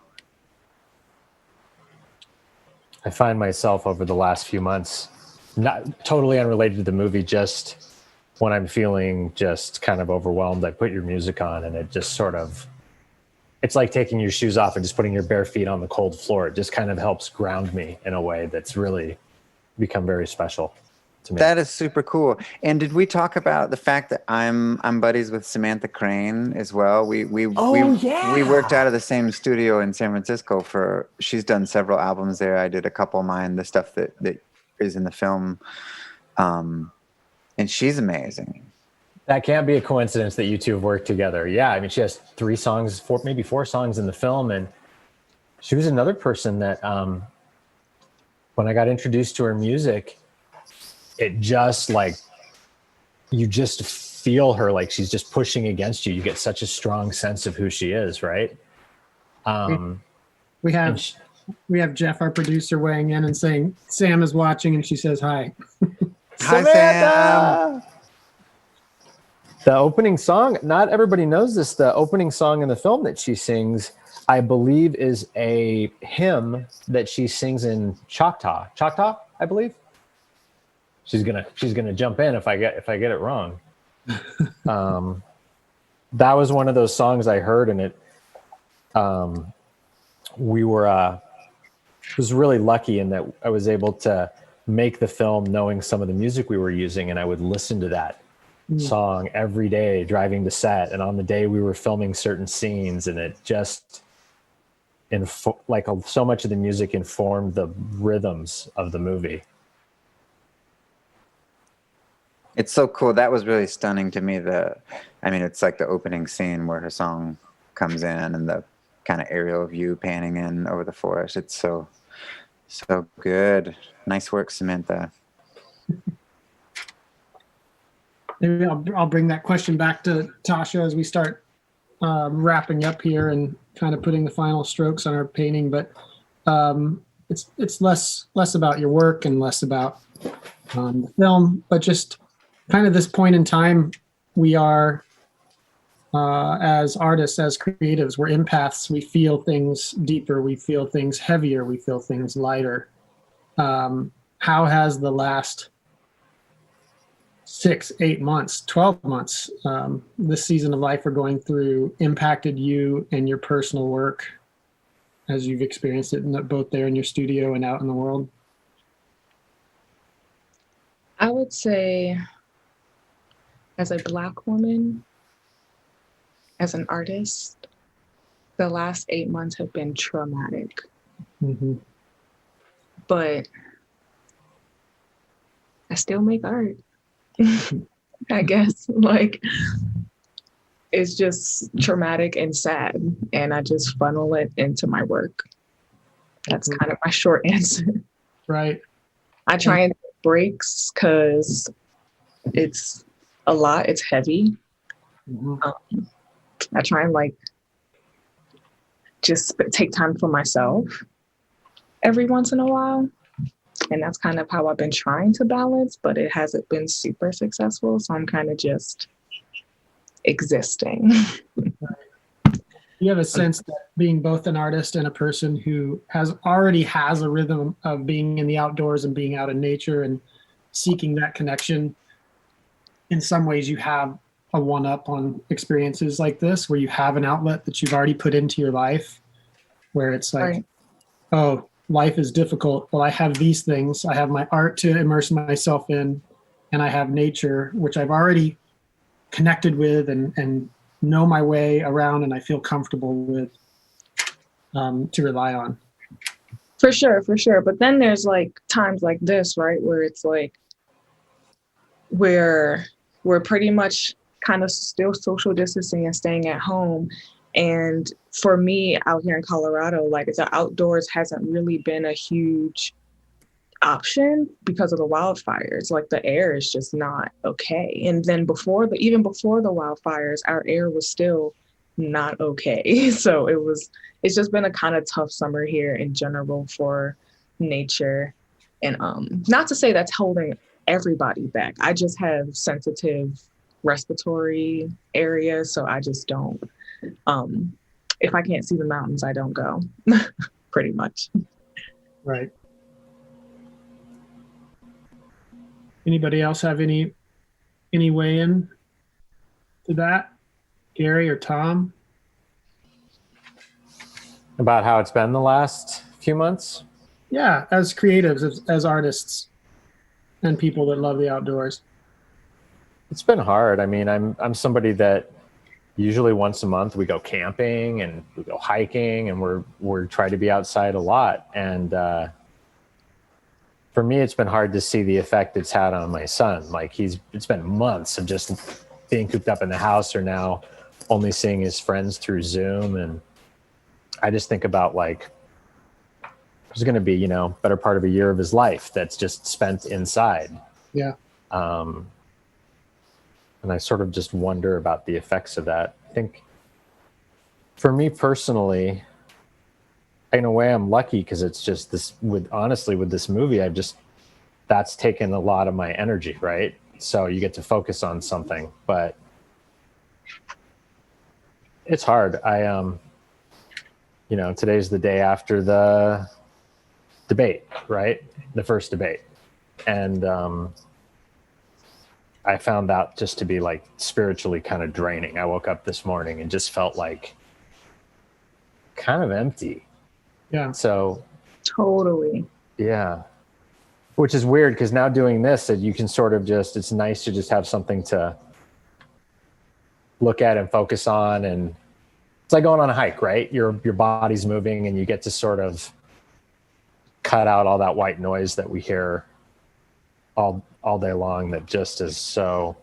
I find myself over the last few months not totally unrelated to the movie, just when I'm feeling just kind of overwhelmed, I put your music on and it just sort of, it's like taking your shoes off and just putting your bare feet on the cold floor. It just kind of helps ground me in a way that's really become very special to me. That is super cool. And did we talk about the fact that I'm buddies with Samantha Crane as well? We worked out of the same studio in San Francisco she's done several albums there. I did a couple of mine, the stuff that is in the film. And she's amazing. That can't be a coincidence that you two have worked together. Yeah, I mean, she has 3 songs, maybe 4 songs in the film, and she was another person that when I got introduced to her music, it just like, you just feel her like she's just pushing against you. You get such a strong sense of who she is, right? We have Jeff, our producer, weighing in and saying Sam is watching, and she says hi. Hi, Sam. The opening song, not everybody knows this, the opening song in the film that she sings, I believe, is a hymn that she sings in Choctaw, I believe. She's gonna jump in if I get it wrong. That was one of those songs I heard, and it was really lucky in that I was able to make the film knowing some of the music we were using, and I would listen to that song every day driving to set, and on the day we were filming certain scenes, and it just so much of the music informed the rhythms of the movie. It's so cool. That was really stunning to me. It's like the opening scene where her song comes in and the kind of aerial view panning in over the forest. It's so good. Nice work, Samantha. Maybe I'll bring that question back to Tasha as we start wrapping up here and kind of putting the final strokes on our painting. But it's less about your work and less about the film, but just kind of this point in time we are as artists, as creatives, we're empaths. We feel things deeper. We feel things heavier. We feel things lighter. How has the last 6, 8 months, 12 months, this season of life we're going through impacted you and your personal work as you've experienced it both there in your studio and out in the world? I would say, as a Black woman, as an artist, the last 8 months have been traumatic. Mm-hmm. But I still make art. I guess, it's just traumatic and sad, and I just funnel it into my work. That's kind of my short answer. Right. I try and take breaks because it's a lot. It's heavy. Mm-hmm. I try and just take time for myself every once in a while. And that's kind of how I've been trying to balance, but it hasn't been super successful. So I'm kind of just existing. You have a sense that being both an artist and a person who already has a rhythm of being in the outdoors and being out in nature and seeking that connection. In some ways, you have a one-up on experiences like this, where you have an outlet that you've already put into your life, where it's like, right. Oh, life is difficult. Well, I have these things. I have my art to immerse myself in, and I have nature, which I've already connected with and know my way around, and I feel comfortable with to rely on. For sure. But then there's times like this, right, where it's where we're pretty much kind of still social distancing and staying at home. And for me out here in Colorado, the outdoors hasn't really been a huge option because of the wildfires. The air is just not okay. And then even before the wildfires, our air was still not okay. So it's just been a kind of tough summer here in general for nature. And not to say that's holding everybody back. I just have sensitive respiratory areas, so I just don't. If I can't see the mountains, I don't go. Pretty much. Right. Anybody else have any way in to that? Gary or Tom? About how it's been the last few months? Yeah, as creatives, as artists, and people that love the outdoors. It's been hard. I mean, I'm somebody that usually once a month we go camping and we go hiking, and we're trying to be outside a lot. And for me, it's been hard to see the effect it's had on my son. Like it's been months of just being cooped up in the house, or now only seeing his friends through Zoom. And I just think about like, there's going to be, better part of a year of his life that's just spent inside. Yeah. And I sort of just wonder about the effects of that. I think for me personally, in a way I'm lucky because it's just this, with this movie, that's taken a lot of my energy, right? So you get to focus on something, but it's hard. Today's the day after the debate, right? The first debate. And I found that just to be like spiritually kind of draining. I woke up this morning and just felt like kind of empty. Yeah. So Totally. yeah. Which is weird because now doing this, that you can sort of it's nice to just have something to look at and focus on. And it's like going on a hike, right? Your body's moving and you get to sort of cut out all that white noise that we hear all day long that just is so,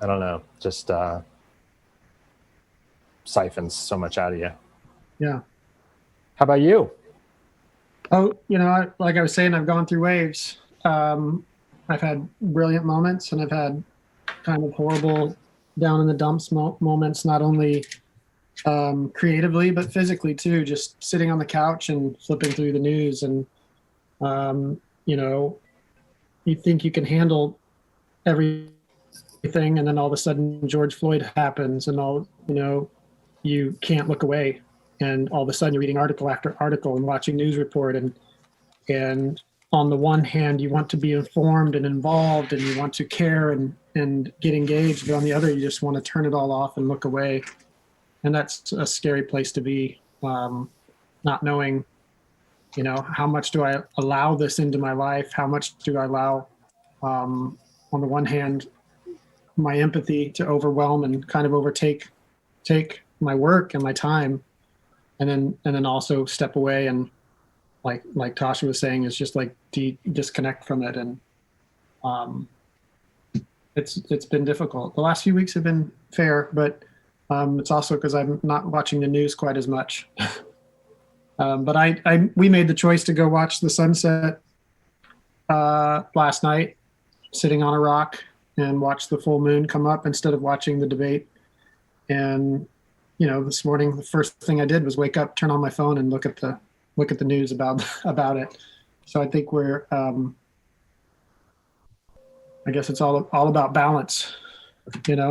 I don't know, just siphons so much out of you. Yeah. How about you? Oh, like I was saying, I've gone through waves. I've had brilliant moments and I've had kind of horrible down in the dumps moments, not only creatively, but physically too, just sitting on the couch and flipping through the news. And, you think you can handle everything. And then all of a sudden George Floyd happens and you can't look away. And all of a sudden you're reading article after article and watching news report. And on the one hand, you want to be informed and involved and you want to care and get engaged. But on the other, you just want to turn it all off and look away. And that's a scary place to be, not knowing, how much do I allow this into my life? How much do I allow, on the one hand, my empathy to overwhelm and kind of overtake my work and my time, and then also step away and like Tasha was saying, is just like disconnect from it. And it's been difficult. The last few weeks have been fair, but it's also because I'm not watching the news quite as much. But we made the choice to go watch the sunset last night, sitting on a rock, and watch the full moon come up instead of watching the debate. And this morning, the first thing I did was wake up, turn on my phone, and look at the news about it. So I think we're, I guess it's all about balance,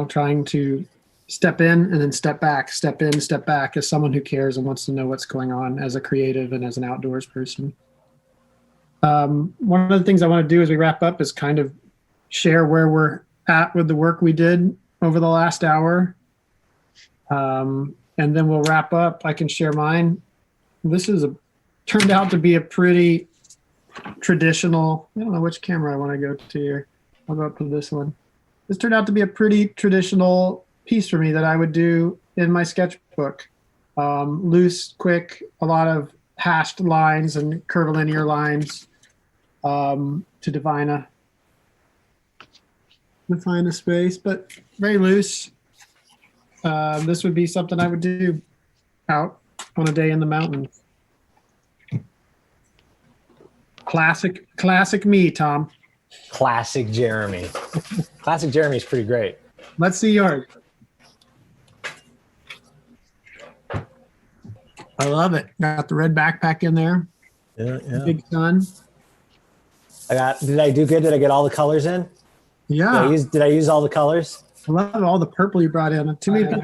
trying to step in and then step back, step in, step back as someone who cares and wants to know what's going on as a creative and as an outdoors person. One of the things I want to do as we wrap up is kind of share where we're at with the work we did over the last hour. And then we'll wrap up. I can share mine. This turned out to be a pretty traditional, I don't know which camera I want to go to here. I'll go up to this one. This turned out to be a pretty traditional piece for me that I would do in my sketchbook. Loose, quick, a lot of hashed lines and curvilinear lines to define a space, but very loose. This would be something I would do out on a day in the mountains. Classic me, Tom. Classic Jeremy. Classic Jeremy's pretty great. Let's see yours. I love it. Got the red backpack in there. Yeah. Big sun. Did I do good? Did I get all the colors in? Yeah. Did I use all the colors? I love all the purple you brought in. Too many people.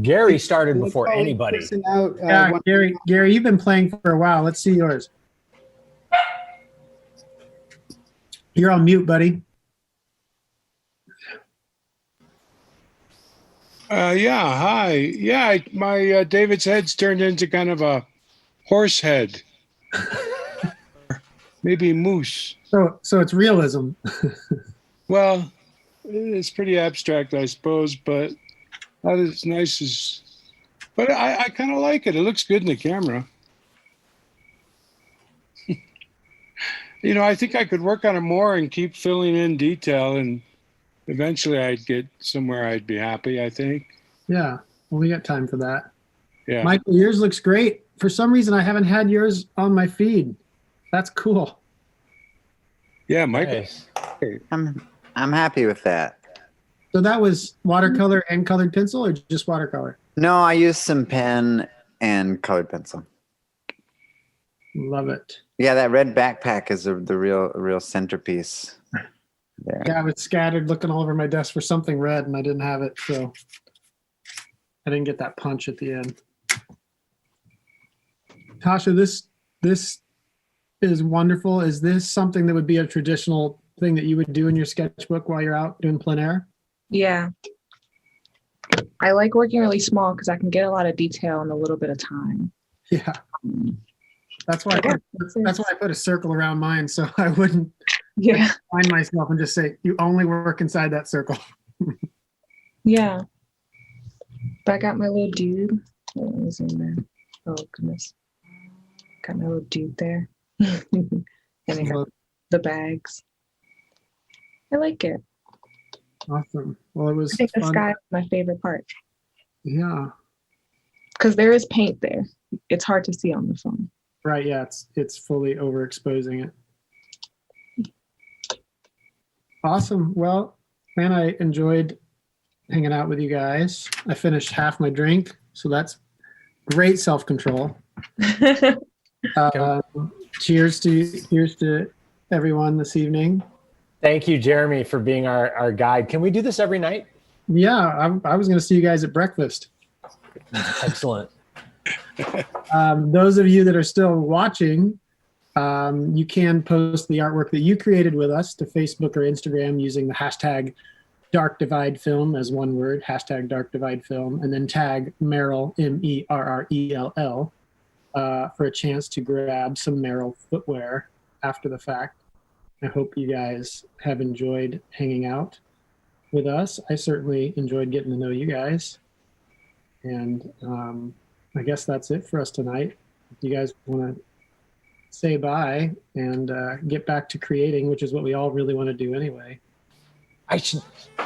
Gary started before anybody. Yeah, Gary, you've been playing for a while. Let's see yours. You're on mute, buddy. Yeah, hi. Yeah, my David's head's turned into kind of a horse head. Maybe moose. So it's realism. Well, it's pretty abstract, I suppose, but not as nice as. But I kind of like it. It looks good in the camera. You know, I think I could work on it more and keep filling in detail, and eventually I'd get somewhere I'd be happy, I think. Yeah, well, we got time for that. Yeah. Michael, yours looks great. For some reason, I haven't had yours on my feed. That's cool. Yeah, Michael. Nice. I'm happy with that. So that was watercolor and colored pencil, or just watercolor? No, I used some pen and colored pencil. Love it. Yeah, that red backpack is the real centerpiece there. Yeah, I was scattered looking all over my desk for something red, and I didn't have it, so I didn't get that punch at the end. Tasha, this is wonderful. Is this something that would be a traditional thing that you would do in your sketchbook while you're out doing plein air? Yeah. I like working really small because I can get a lot of detail in a little bit of time. Yeah. That's why I put a circle around mine, so I wouldn't find myself and just say, you only work inside that circle. Yeah. But I got my little dude. What was in there? Oh, goodness. Got my little dude there. And I got the bags. I like it. Awesome. Well, it was I think the fun. sky is my favorite part. Yeah. Because there is paint there. It's hard to see on the phone. Right. Yeah. It's fully overexposing it. Awesome. Well, man, I enjoyed hanging out with you guys. I finished half my drink, so that's great self-control. Cheers to everyone this evening. Thank you, Jeremy, for being our guide. Can we do this every night? Yeah, I was going to see you guys at breakfast. Excellent. Those of you that are still watching, you can post the artwork that you created with us to Facebook or Instagram using the hashtag Dark Divide Film as one word, hashtag Dark Divide Film, and then tag Merrell, Merrell, for a chance to grab some Merrell footwear after the fact. I hope you guys have enjoyed hanging out with us. I certainly enjoyed getting to know you guys. And I guess that's it for us tonight. If you guys want to say bye and get back to creating, which is what we all really want to do anyway.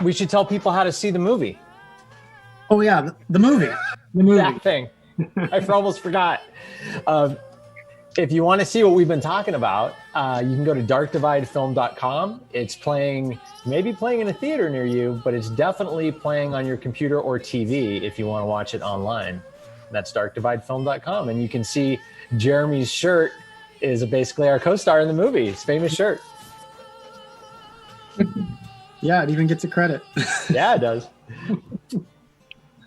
We should tell people how to see the movie. Oh yeah, the movie. That thing. I almost forgot. If you want to see what we've been talking about, you can go to darkdividefilm.com. It's maybe playing in a theater near you, but it's definitely playing on your computer or TV if you want to watch it online. That's darkdividefilm.com. And you can see Jeremy's shirt is basically our co-star in the movie. His famous shirt. Yeah, it even gets a credit. Yeah, it does.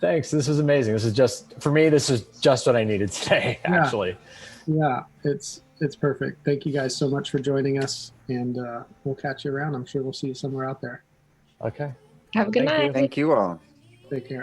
Thanks. This was amazing. This is just what I needed today, actually. Yeah, it's perfect. Thank you guys so much for joining us, and we'll catch you around. I'm sure we'll see you somewhere out there. Okay. Have a good night. Thank you all. Take care.